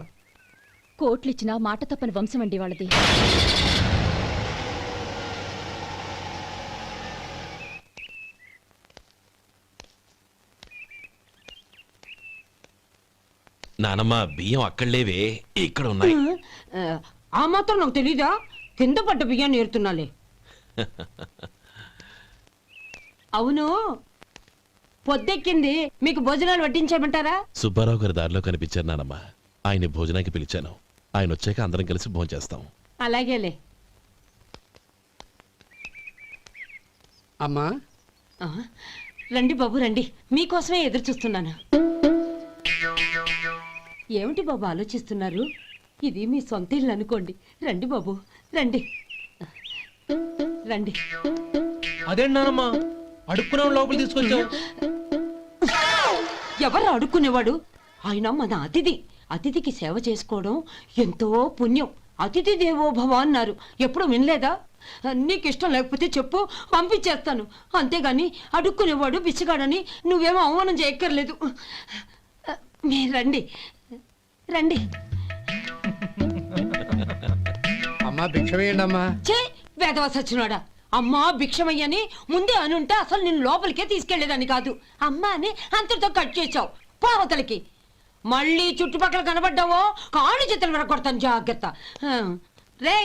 కోట్లిచ్చినా మాట తప్పని వంశం అండి వాళ్ళది. నానమ్మ, బియ్యం అక్కడ లేవే, ఇక్కడ ఉన్నాయి. ఆ మాత్రం నాకు తెలీదా? కింద పడ్డ బియ్యాన్ని ఏరుతున్నాలే. అవును, పొద్దెక్కింది, మీకు భోజనాలు వడ్డించమంటారా? సుబ్బారావు గారి దారిలో కనిపించారు నానమ్మ. ఆయన భోజనానికి పిలిచాను. ఆయన వచ్చాక అందరం కలిసి భోజనం చేస్తాం. అలాగేలే. అమ్మా, రండి బాబు రండి, మీకోసమే ఎదురు చూస్తున్నాను. ఏమిటి బాబు ఆలోచిస్తున్నారు? ఇది మీ సొంత ఇల్లు అనుకోండి. రండి బాబు రండి రండి. అదేంటమ్మా అడుక్కునే లోపల తీసుకొచ్చావు? ఎవరు అడుక్కునేవాడు? ఆయన మన అతిథి. అతిథికి సేవ చేసుకోవడం ఎంతో పుణ్యం. అతిథి దేవో భవ అన్నారు. ఎప్పుడు వినలేదా? నీకు ఇష్టం లేకపోతే చెప్పు, పంపించేస్తాను. అంతేగాని అడుక్కునేవాడు బిచ్చగాడని నువ్వేమో అవమానం చేయక్కర్లేదు. మీరు రండి రండి. అమ్మా భిక్ష వేయండి అమ్మా. చే వేదవ సచ్చినాడా, అమ్మా భిక్షమయ్యని ముందే అనుంటే అసలు నేను లోపలికే తీసుకెళ్లేదని కాదు. అమ్మా అని అంతటితో కట్ చేసావు. పావతలకి మళ్ళీ చుట్టుపక్కల కనబడ్డావో కాళ్ళు చేతులు విరగొడతాను, జాగ్రత్త. రే,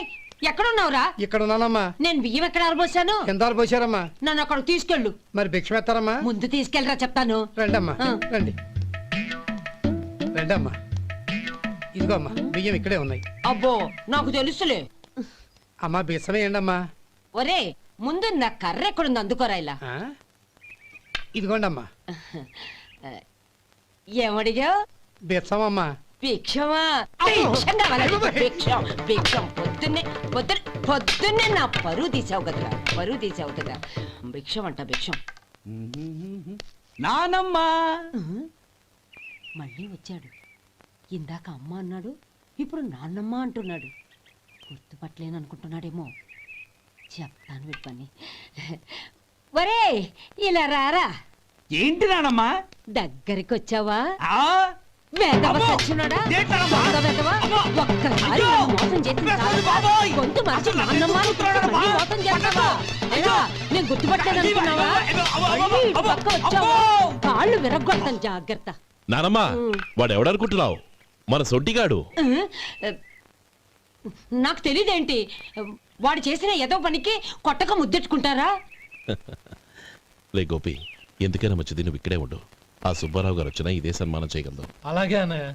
ఎక్కడున్నావురా? ఇక్కడ ఉన్నానమ్మా. నేను బియ్యం ఎక్కడ ఆరబోసాను? ఎంత పోసారమ్మా? నన్ను అక్కడ తీసుకెళ్ళు. మరి భిక్ష పెడతారమ్మా? ముందు తీసుకెళ్ళరా చెప్తాను. రండమ్మా, రండి రండమ్మా. ఇదిగో అమ్మా, బియ్యం ఇక్కడే ఉన్నాయి. అబ్బో, నాకు తెలుసులే. అమ్మా బిచ్చం వేయండి అమ్మా. ఒరే, ముందు నా కర్ర ఎక్కడుంది అందుకోరా. ఇలా ఇదిగోండి అమ్మా. ఏమడిగా? బిచ్చమమ్మా. భిక్షమా? భిక్షం కావాలండి, భిక్షం భిక్షం. పొద్దున్నే నా పరువు తీసావు కదరా, పరువు తీసావు కదా. భిక్షం అంట, భిక్షం. నానమ్మా మళ్ళీ వచ్చాడు. ఇందాక అమ్మ అన్నాడు, ఇప్పుడు నాన్నమ్మ అంటున్నాడు. గుర్తుపట్టలేననుకుంటున్నాడేమో. చెప్తాను వీడి పని. ఒరే, ఇలా రారా. ఏంటి నానమ్మా? దగ్గరికి వచ్చావా? వేదవ సచ్చినోడా, దొంగ వేదవ. ఒక్కసారి నన్ను మోసం చేసి గొంతు మార్చి నాన్నమ్మ మళ్ళీ మోసం చేస్తావా? ఎలా, నేను గుర్తుపట్టలేదనుకున్నావా? మళ్ళీ ఇటు పక్క వచ్చావా, కాళ్ళు విరగొడతాను, జాగ్రత్త. నానమ్మ, వాడు ఎవడనుకుంటున్నావు? మన సొంటిగాడు. నాకు తెలీదేంటి? వాడు చేసిన ఏదో పనికి కొట్టక ముద్దెట్టుకుంటారా? లే గోపి, ఎందుకైనా మంచిది నువ్వు ఇక్కడే ఉండు. ఆ సుబ్బారావు గారు వచ్చినా ఇదే సన్మానం చేయగలదు. అలాగే అన్నయ్య.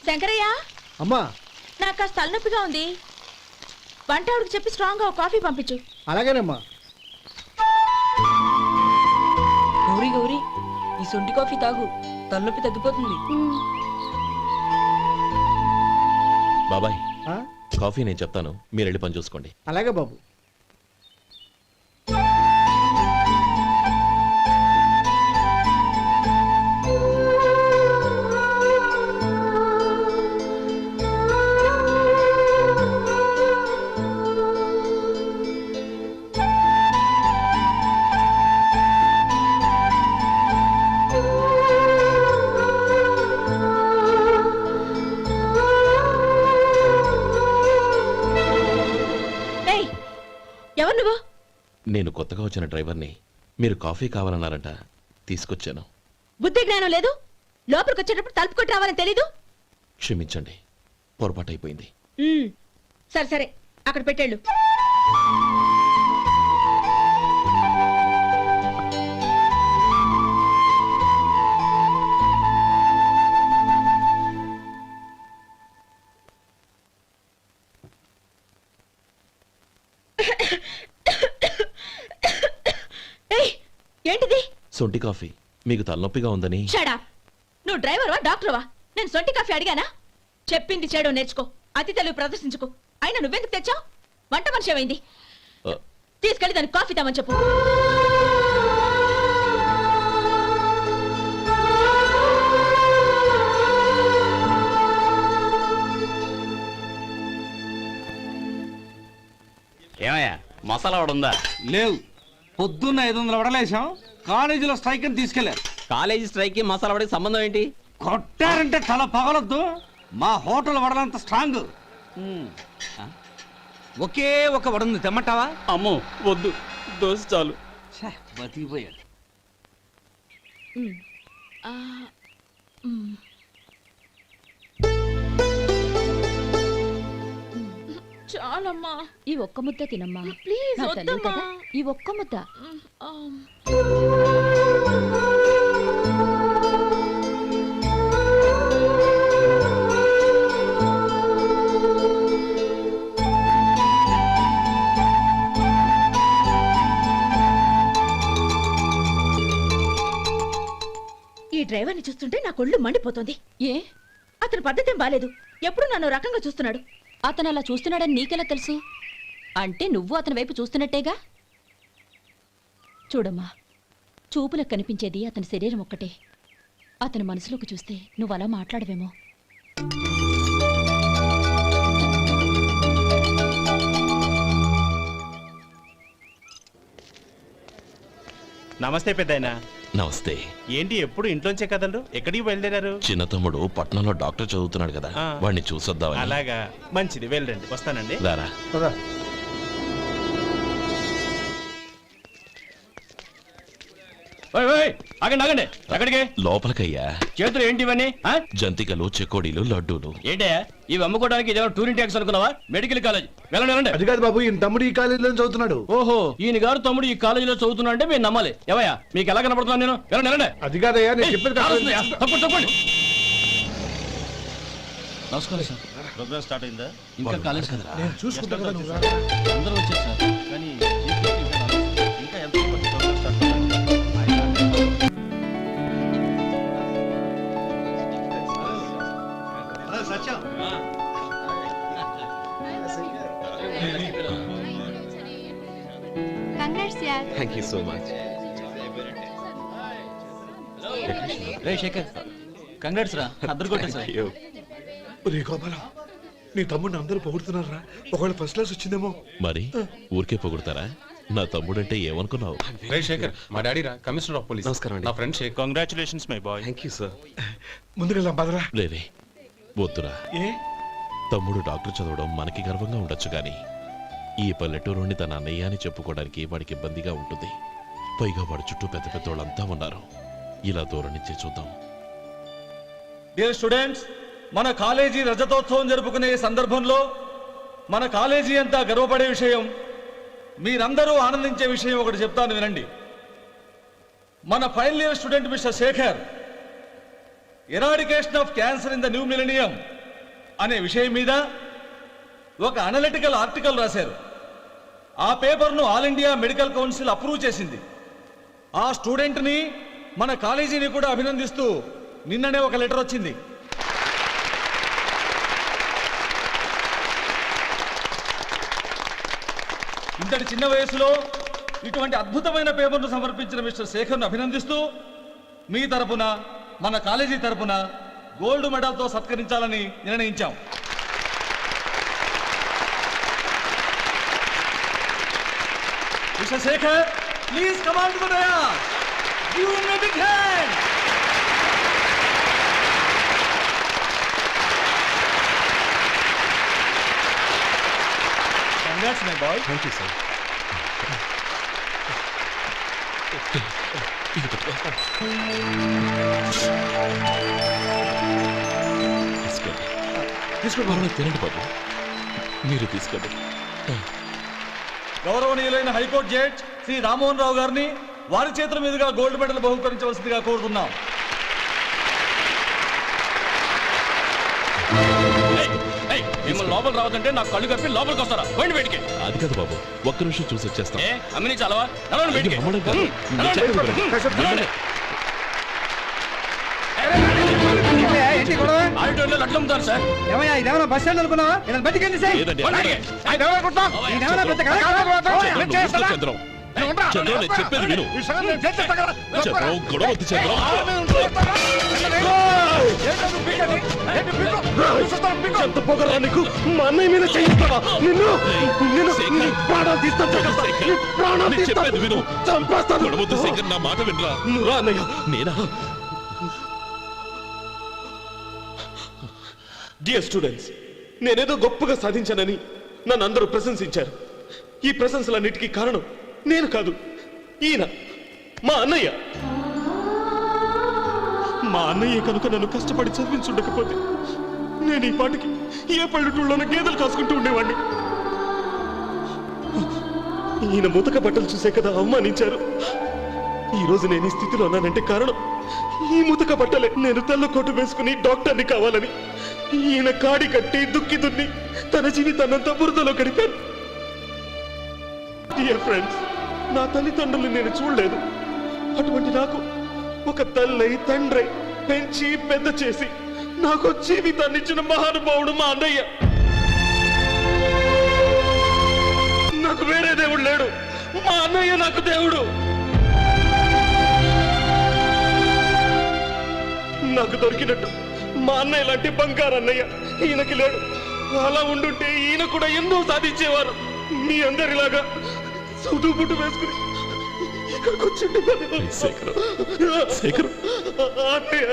శంకరయ్య, అమ్మా. నాకు కాస్త తలనొప్పిగా ఉంది. వంట ఆవిడకి చెప్పి స్ట్రాంగ్ గా కాఫీ పంపించు. అలాగేనమ్మా. గౌరీ గౌరీ, ఈ సొంటి కాఫీ తాగు, తలనొప్పి తగ్గిపోతుంది. బాబాయ్, కాఫీ నేను చెప్తాను, మీరు వెళ్ళి పని చూసుకోండి. అలాగే బాబు. ఎవరు నువ్వు? నేను కొత్తగా వచ్చిన డ్రైవర్ని. మీరు కాఫీ కావాలన్నారంట, తీసుకొచ్చాను. బుద్ధి జ్ఞానం లేదు. లోపలికి వచ్చేటప్పుడు తలుపు కొట్టి రావాలని తెలీదు. క్షమించండి, పొరపాటైపోయింది. సరే సరే, అక్కడ పెట్టేళ్ళు. ఏంటిది? సొంటి కాఫీ. మీకు తలనొప్పిగా ఉందని. షడా, నువ్వు డ్రైవర్వా డాక్టర్వా? నేను సొంటి కాఫీ అడిగానా? చెప్పింది చేయడం నేర్చుకో, అతి తెలివి ప్రదర్శించుకో. అయినా నువ్వెందుకు తెచ్చావు? వంట మనిషి ఏమైంది? తీసుకెళ్ళి దానికి కాఫీ తామని చెప్పు. ఏమయ్యా మసాలా వడ ఉందా? లేవు. పొద్దున్న 500 వడలేసాం. కాలేజీలో స్ట్రైక్ అని తీసుకెళ్లారు. కాలేజీ స్ట్రైక్ కి మసాలా వడకి సంబంధం ఏంటి? కొట్టారంటే తల పగలొద్దు. మా హోటల్ వడలంత స్ట్రాంగ్. ఒకే ఒక వడ ఉంది, తెమ్మంటావా? అమ్మో వద్దు, దోశ చాలు. బతికిపోయాడు. చాలమ్మా, ఈ ఒక్క ముద్ద తినమ్మా ప్లీజ్. నా తల్లి కదా, ఈ ఒక్క ముద్ద. ఈ డ్రైవర్ని చూస్తుంటే నా కొళ్ళు మండిపోతుంది. ఏ? అతని పద్ధతేం బాలేదు. ఎప్పుడు నన్ను రకంగా చూస్తున్నాడు. అతను అలా చూస్తున్నాడని నీకెలా తెలుసు? అంటే నువ్వు అతని వైపు చూస్తున్నట్టేగా. చూడమ్మా, చూపులకు కనిపించేది అతని శరీరం ఒక్కటే. అతని మనసులోకి చూస్తే నువ్వు అలా మాట్లాడవేమో. నమస్తే పెద్దాయనా. నమస్తే. ఏంటి ఎప్పుడు ఇంట్లోంచే కదలరు? ఎక్కడికి బయలుదేరారు? చిన్న తమ్ముడు పట్నంలో డాక్టర్ చదువుతున్నాడు కదా, వాడిని చూసొద్దామని. అలాగా, మంచిది, వెళ్ళండి. వస్తానండి. రారా. లోపలికయ్యా. చేతులు ఏంటి ఇవన్నీ? జంతికలు, చెకోడీలు, లడ్డూలు. ఏంటయ్యా ఇవి అమ్ముకోవడానికి ఇదేమో టూరింగ్ ట్యాక్స్ అనుకున్నావా? Medical college. వెళ్ళండి. అది కాదు బాబు, ఈయన తమ్ముడు ఈ కాలేజీలో చదువుతున్నాడు. ఓహో, ఈయన గారు తమ్ముడు ఈ కాలేజీలో చదువుతున్నా అంటే మీరు నమ్మాలి. ఎవయ్యా మీకు ఎలా కనపడుతున్నాను నేను? వెళ్ళండి. అది కాదయ్యా, నేను చెప్పేది తప్పండి. నమస్కారం సార్. ప్రోగ్రామ్ స్టార్ట్ అయిందా? ఇంకా కాలేజ్ కదా, నేను చూసుకుంటా కదా, నువ్వు రా. అందరూ వచ్చారు సార్. కానీ ఇంకా ఎంత program start thank you so much. రే శేఖర్, కంగ్రాట్స్ రా, అద్దరు కొట్టా సార్. ఒరే గోపాలం, నీ తమ్ముడిని అందరూ పొగుడుతున్నారా? ఒకవేళ ఫస్ట్ క్లాస్ వచ్చిందేమో. మరి ఊరికే పొగుడతారా? నా తమ్ముడంటే ఏమనుకున్నావు? రే శేఖర్, మా డాడీ రా, కమిషనర్ ఆఫ్ పోలీస్. నమస్కారం అండి. నా friend Shekhar. Congratulations my boy. Thank you sir. ముందుకెళ్దాం పదరా. లేదే, వద్దురా. ఏ? తమ్ముడు డాక్టర్ చదవడం మనకి గర్వంగా ఉండొచ్చు కానీ ఈ పల్లెటూరుని తన అన్నయ్య అని చెప్పుకోవడానికి వాడికి ఇబ్బందిగా ఉంటుంది. పైగా వాడి చుట్టూ పెద్ద పెద్దోళ్ళంతా ఉన్నారు. ఇలా దూరం నుంచే చూద్దాం. డియర్ స్టూడెంట్స్, మన కాలేజీ రజతోత్సవం జరుపుకునే సందర్భంలో మన కాలేజీ అంతా గర్వపడే విషయం, మీరందరూ ఆనందించే విషయం ఒకటి చెప్తాను వినండి. మన final year student mister Shekhar eradication of cancer in the new millennium అనే విషయం మీద ఒక అనలిటికల్ ఆర్టికల్ రాశారు. ఆ పేపర్ను all India medical council approve చేసింది. ఆ స్టూడెంట్ని, మన కాలేజీని కూడా అభినందిస్తూ నిన్ననే ఒక లెటర్ వచ్చింది. ఇంతటి చిన్న వయసులో ఇటువంటి అద్భుతమైన పేపర్ను సమర్పించిన మిస్టర్ శేఖర్ను అభినందిస్తూ మీ తరపున, మన కాలేజీ తరపున గోల్డ్ మెడల్తో సత్కరించాలని నిర్ణయించాం. Mister Shekhar, please come on to the dais. Give him a big hand. Congrats my boy. Thank you sir. ఇది పెట్టుకో. తీసుకోండి. పర్వాలేదు, తినండి బాబు. మీరు తీసుకోండి. గౌరవనీయులైన హైకోర్టు జడ్జ్ శ్రీ రామ్మోహన్ రావు గారిని వారి చేతుల మీదుగా గోల్డ్ మెడల్ బహుకరించవలసిందిగా కోరుతున్నాం. మిమ్మల్ని లోపల రావద్దంటే నాకు కళ్ళు కప్పి లోపలికి వస్తారా? పోయింది బయటికి. అది కాదు బాబు, ఒక్క నిమిషం చూసి వచ్చేస్తాం. అమ్మిని చాలవా? నడవండి బయటికి. అమ్మడం కాదు. నేను చెప్పేది వినండి. వినండి. ఆడిటోరియంలో లడ్లు అమ్ముతారు సార్. ఇదేమన్నా బస్ స్టాండ్ అనుకున్నావా? బయటికి లేదండి. చంద్రం, చంద్రం, నేను చెప్పేది విను. చంద్రం, గొడవ వద్దు చంద్రం. ఎంత పొగరా నీకు? మా అన్నయ్య మీద చేయిస్తావా? చెప్పేది విను. గొడవ వద్దు శేఖర్, నా మాట వినరా. నువ్వు అన్నయ్య. నేనా? డియర్ స్టూడెంట్స్, నేనేదో గొప్పగా సాధించానని నన్ను అందరూ ప్రశంసించారు. ఈ ప్రశంసలన్నిటికీ కారణం నేను కాదు, ఈయన మా అన్నయ్య. మా అన్నయ్య కనుక నన్ను కష్టపడి చదివించుండకపోతే నేను ఈ పాటికి ఏ పల్లెటూళ్ళలోనూ గేదెలు కాసుకుంటూ ఉండేవాడిని. ఈయన ముతక బట్టలు చూసే కదా అవమానించారు. ఈ రోజు నేను ఈ స్థితిలో ఉన్నానంటే కారణం ఈ ముతక బట్టలే. నేను తెల్ల కోటు వేసుకుని డాక్టర్ని కావాలని ఈయన కాడి కట్టి దుక్కి దున్ని తన జీవితాన్నంతా బురదలో గడిపాను. డియర్ ఫ్రెండ్స్, నా తల్లిదండ్రులు నేను చూడలేదు. అటువంటి నాకు ఒక తల్లి తండ్రి పెంచి పెద్ద చేసి నాకు జీవితాన్ని ఇచ్చిన మహానుభావుడు మా అన్నయ్య. నాకు వేరే దేవుడు లేడు, మా అన్నయ్య నాకు దేవుడు. నాకు దొరికినట్టు మా అన్నయ్య లాంటి బంగారు అన్నయ్య ఈయనకి లేడు. అలా ఉండుంటే ఈయన కూడా ఎన్నో సాధించేవారు. మీ అందరిలాగా సుదుబుట్టు వేసుకుని ఇక్కడికి వచ్చింది శేఖర్, అన్నయ్య.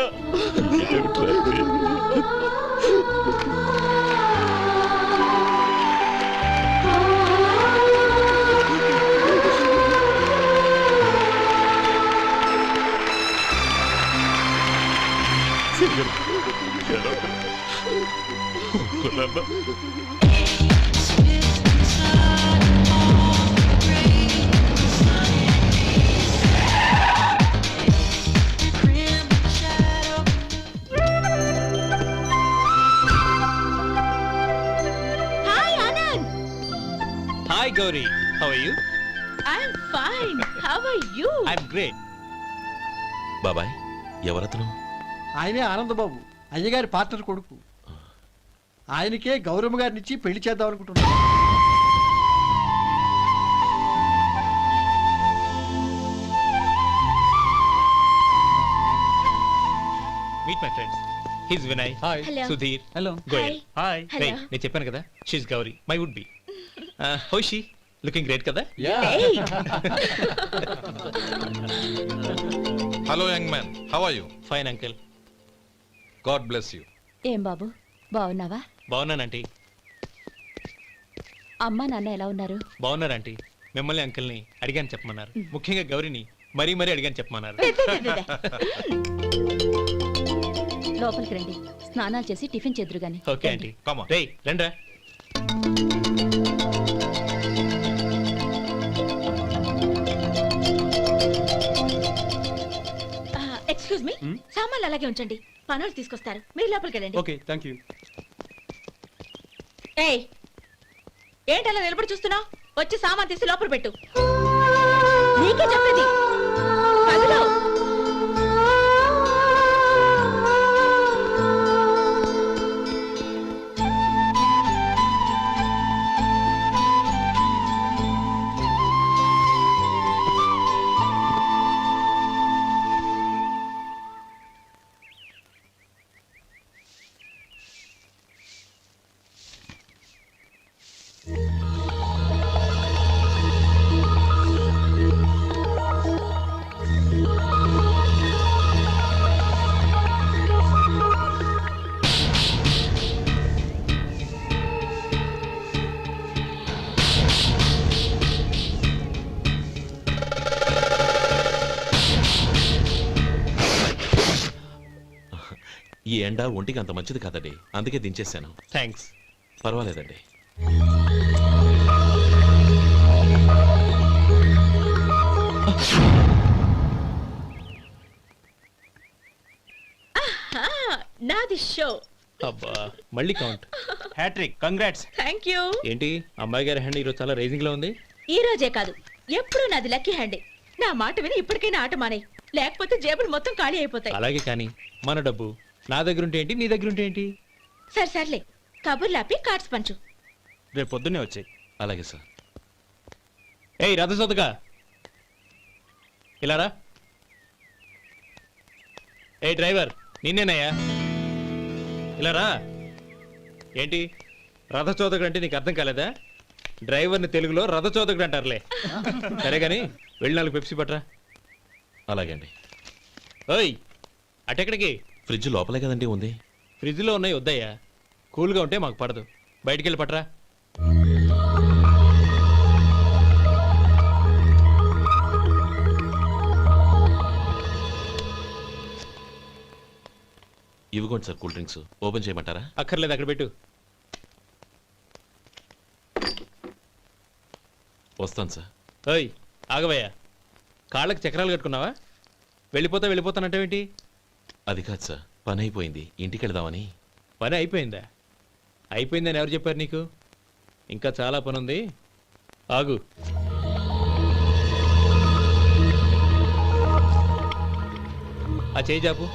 Hi Anand. Hi Gauri, how are you? I'm fine. How are you? I'm great. బాబాయ్, ఎవరతను? ఆయనే ఆనందబాబు, అయ్యగారి పార్ట్నర్ కొడుకు. ఆయనకే గౌరమ్మ గారిని ఇచ్చి పెళ్లి చేద్దాం అనుకుంటున్నాను. Meet my friends. His Vinay. Hi. Hello. Sudheer. Hello. Goyal. Hi. Hello. నేను చెప్పాను కదా, she's Gauri, my would be. How she? Looking great కదా? Hey. Hello young man, how are you? Fine uncle. God bless you. ఏం బాబు, బాగున్నావా? బాగున్నానంటీ. అమ్మా నాన్న ఎలా ఉన్నారు? బాగున్నారంటీ. మిమ్మల్ని అంకిల్ని అడిగాను చెప్పమన్నారు. ముఖ్యంగా గౌరీని మరీ మరీ అడిగాను చెప్పమన్నారు. లోపలికి రండి, స్నానాలు చేసి టిఫిన్ చేదురు గాని. Okay aunty. Come on. రేయ్ రండ్రా. ఎక్స్క్యూజ్ మీ, సామాన్లు అలాగే ఉంచండి, పనులు తీసుకొస్తారు. మీరు లోపలికి వెళ్ళండి. Okay, thank you. ఏయ్, ఏంటి అలా నిలబడి చూస్తున్నావు? వచ్చి సామాన్ తీసి లోపల పెట్టు. నీకే చెప్పేది. కదులు. ఈ ఎండ ఒంటికి అంత మంచిది కాదండి, అందుకే దించేశాను. థ్యాంక్స్. పర్వాలేదండి. నాది షో. అబ్బా మళ్ళీ count. Hattrick, congrats. Thank you. ఏంటి అమ్మాయి గారి హ్యాండ్ ఈరోజు చాలా రైజింగ్ లో ఉంది? ఈ రోజే కాదు, ఎప్పుడూ నాది లక్కీ హ్యాండే. నా మాట విని ఇప్పటికైనా ఆట మానే, లేకపోతే జేబులు మొత్తం ఖాళీ అయిపోతాయి. అలాగే కానీ మన డబ్బు నా దగ్గర ఉంటే ఏంటి, నీ దగ్గర ఉంటే ఏంటి? సరే సర్లే, కబుర్లు ఆపి కార్డ్స్ పంచు. రేపు పొద్దున్నే వచ్చాయి. అలాగే సార్. ఏయ్ రథసోదగా ఇలా రా. ఏ డ్రైవర్ నిన్నేనయ్యా, ఇలా రా. ఏంటి రథచోదకుడు అంటే నీకు అర్థం కాలేదా? డ్రైవర్ని తెలుగులో రథచోదకుడు అంటారులే. సరే గాని వెళ్ళి 4 పెప్సీ పట్రా. అలాగే అండి. ఓయ్ అటెక్కడికి? ఫ్రిడ్జ్ లోపలే కదండి ఉంది. ఫ్రిడ్జ్లో ఉన్నాయి వద్దయ్యా, కూల్గా ఉంటే మాకు పడదు. బయటికి వెళ్ళి పట్రా. ఇవ్వకోండి సార్ కూల్ డ్రింక్స్. ఓపెన్ చేయమంటారా? అక్కర్లేదు, అక్కడ పెట్టు. వస్తాను సార్. ఓయ్ ఆగవయ్యా, కాళ్ళకి చక్రాలు కట్టుకున్నావా? వెళ్ళిపోతానంటావేంటి? అది కాదు సార్, పని అయిపోయింది, ఇంటికి వెళదామని. పని అయిపోయిందా? అయిపోయిందని ఎవరు చెప్పారు నీకు? ఇంకా చాలా పని ఉంది, ఆగు. ఆ చేయి చాపు.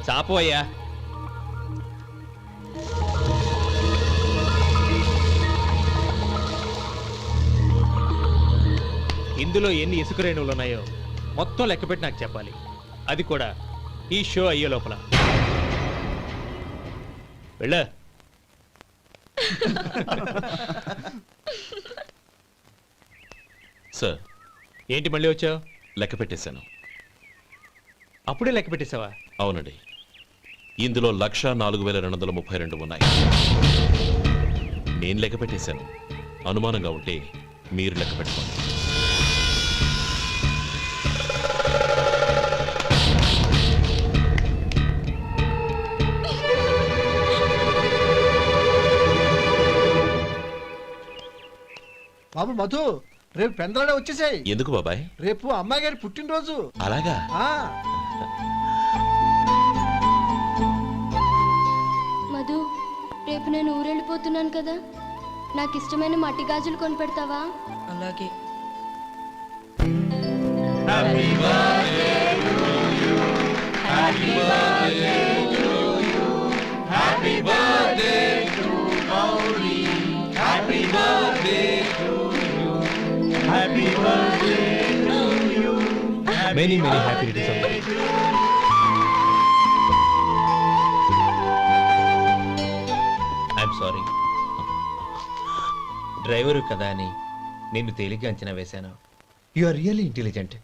చాపు అయ్యా. ఇందులో ఎన్ని ఇసుక రేణువులు ఉన్నాయో మొత్తం లెక్కపెట్టి నాకు చెప్పాలి, అది కూడా ఈ షో అయ్యే లోపల. వెళ్ళా. సార్ ఏంటి మళ్ళీ వచ్చావు? లెక్క పెట్టేశాను. అప్పుడే లెక్క పెట్టేశావా? అవునండి, ఇందులో 1,04,232 ఉన్నాయి. నేను లెక్క పెట్టేశాను. అనుమానంగా ఉంటే మీరు లెక్క పెట్టుకోండి. బాబు మధు, రేపు పెందలాడే వచ్చేసాయి. ఎందుకు బాబాయ్? రేపు అమ్మాయి గారి పుట్టినరోజు. అలాగా? మధు, రేపు నేను ఊరెళ్ళిపోతున్నాను కదా, నాకు ఇష్టమైన మట్టి గాజులు కొనిపెడతావా? అలాగే. Many happy returns of the day. I'm sorry. Driver కదా అని నిన్ను తేలిగ్గా అంచనా వేశాను. You are really intelligent.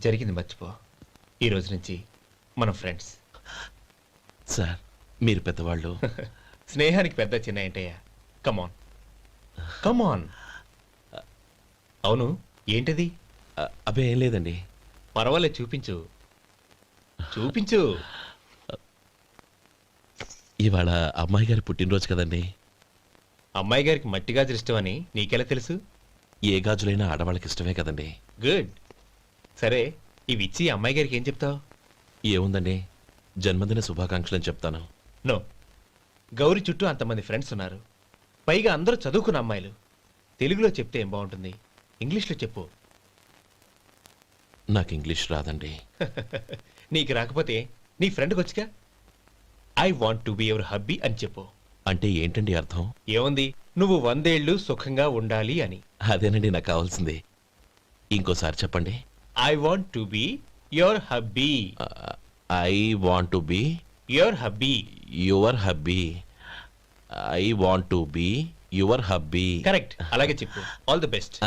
జరిగింది మర్చిపో. ఈ రోజు నుంచి మనం ఫ్రెండ్స్. సార్ మీరు పెద్దవాళ్ళు. స్నేహానికి పెద్ద చిన్న ఏంటయ్యా? కమాన్ కమాన్. అవును, ఏంటది? అబ్బే ఏం లేదండి. పర్వాలేదు, చూపించు చూపించు. ఇవాళ అమ్మాయి గారి పుట్టినరోజు కదండి. అమ్మాయి గారికి మట్టి గాజులు ఇష్టం అని నీకెలా తెలుసు? ఏ గాజులైనా ఆడవాళ్ళకి ఇష్టమే కదండి. గుడ్. సరే, ఇవి ఇచ్చి అమ్మాయి గారికి ఏం చెప్తావు? ఏముందండి, జన్మదిన శుభాకాంక్షలు అని చెప్తాను. నో, గౌరీ చుట్టూ అంతమంది ఫ్రెండ్స్ ఉన్నారు, పైగా అందరూ చదువుకున్న అమ్మాయిలు. తెలుగులో చెప్తే ఏం బాగుంటుంది, ఇంగ్లీష్లో చెప్పు. నాకు ఇంగ్లీష్ రాదండి. నీకు రాకపోతే నీ ఫ్రెండ్కి వచ్చిగా I want to be your hubby అని చెప్పు. అంటే ఏంటండి అర్థం? ఏముంది, నువ్వు 100 ఏళ్ళు సుఖంగా ఉండాలి అని. అదేనండి నాకు కావాల్సింది. ఇంకోసారి చెప్పండి. I want to be your hubby. I want to be your hubby. Your hubby. I want to be your hubby. Correct, అలాగే చెప్పు. All the best.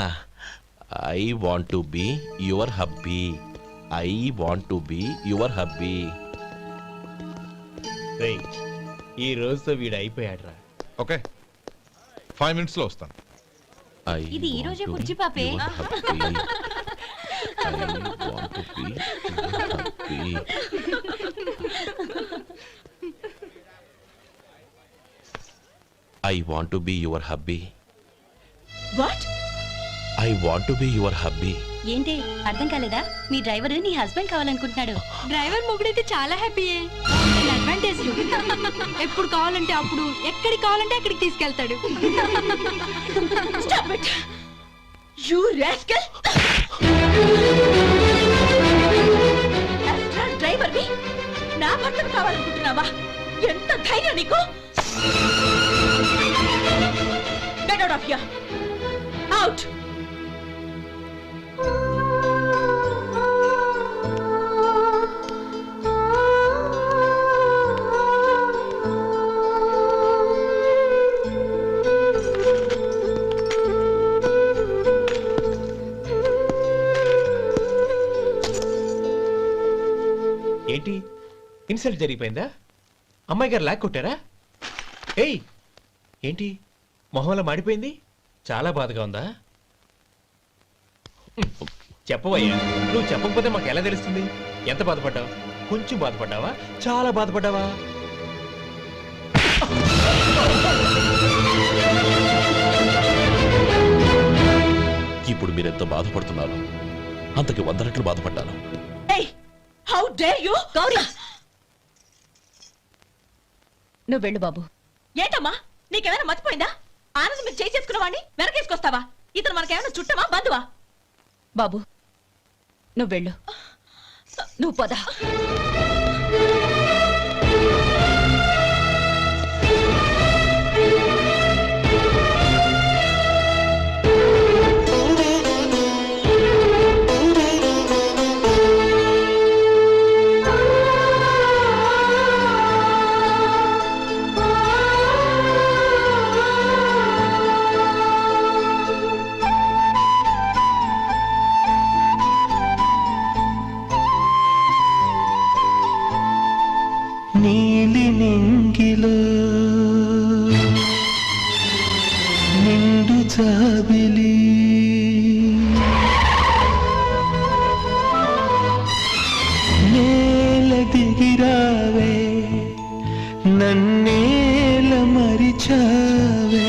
I want to be your hubby. I want to be your hubby. ఈ రోజుతో వీడు అయిపోయాడ్రా. ఓకే, 5 minutes లో వస్తాను. ఇది ఈ రోజే పుచ్చి పాపే. I want to be happy. I want to be your hubby. What? I want to be your hubby. ఏంటి అర్థం కాలేదా? మీ డ్రైవర్ నీ హస్బెండ్ కావాలనుకుంటున్నాడు. డ్రైవర్ మొగుడైతే చాలా హ్యాపీయే. అడ్వాంటేజ్ ఎప్పుడు కావాలంటే అప్పుడు, ఎక్కడికి కావాలంటే అక్కడికి తీసుకెళ్తాడు. Stop it! You rascal! Driver వి నా భర్తను కావాలనుకుంటున్నావా? ఎంత ధైర్యం నీకు? Get out of here! Out! ఏంటి ఇన్సల్ట్ జరిగిపోయిందా? అమ్మాయి గారు లాక్ కొట్టారా? ఏయ్ ఏంటి మొహంలో మాడిపోయింది? చాలా బాధగా ఉందా? చెప్పవయ్యా, నువ్వు చెప్పకపోతే మాకు ఎలా తెలుస్తుంది? ఎంత బాధపడ్డావు? కొంచెం బాధపడ్డావా? చాలా బాధపడ్డావా? ఇప్పుడు మీరెంత బాధపడుతున్నారు, అంతకి 100 రెట్లు బాధపడ్డాను. How dare you? గౌరీ, నువ్వు వెళ్ళు బాబు. ఏంటమ్మా నీకేమైనా మర్చిపోయిందా? ఆనందం మీరు చేసేసుకున్న వాడిని వెనకేసుకొస్తావా? ఇతను మనకేమైనా చుట్టమా బంధువా? బాబు నువ్వు వెళ్ళు. నువ్వు పద. నీలి నింగిలో నిండు జాబిలి నేల దిగిరావే నన్నేల మరిచావే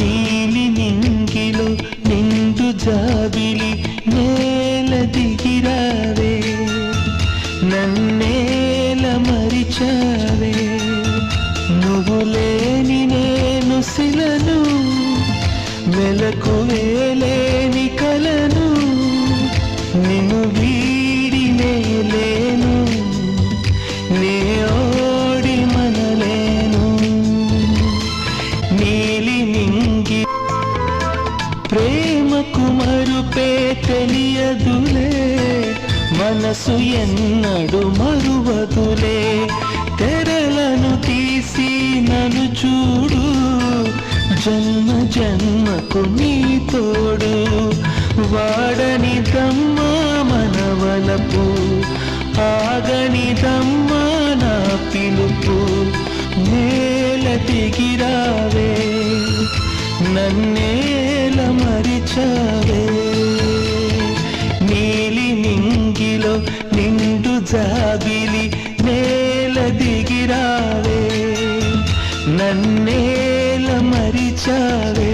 నీలి నింగిలో నిండు జాబిలి నేల దిగిరావే నన్నేల మరిచావే నువ్వు లేని నేను శిలను మెలకువే లేని కలను నిన్ను వీడినే లేను నే ఓడి మనలేను నీలి నింగి ప్రేమకు మరుపే తెలియదులే మనసు ఎన్నడు మరువదులే తెరలను తీసి నన్ను చూడు జన్మ జన్మకు నీ తోడు వాడని దమ్మ మనవలపు ఆగని దమ్మ నా పిలుపు నేల దిగిరావే నన్నేల మరిచావే నీలి నింగిలో నిండు జాబిలి నేల దిగిరావే నన్నేల మరిచావే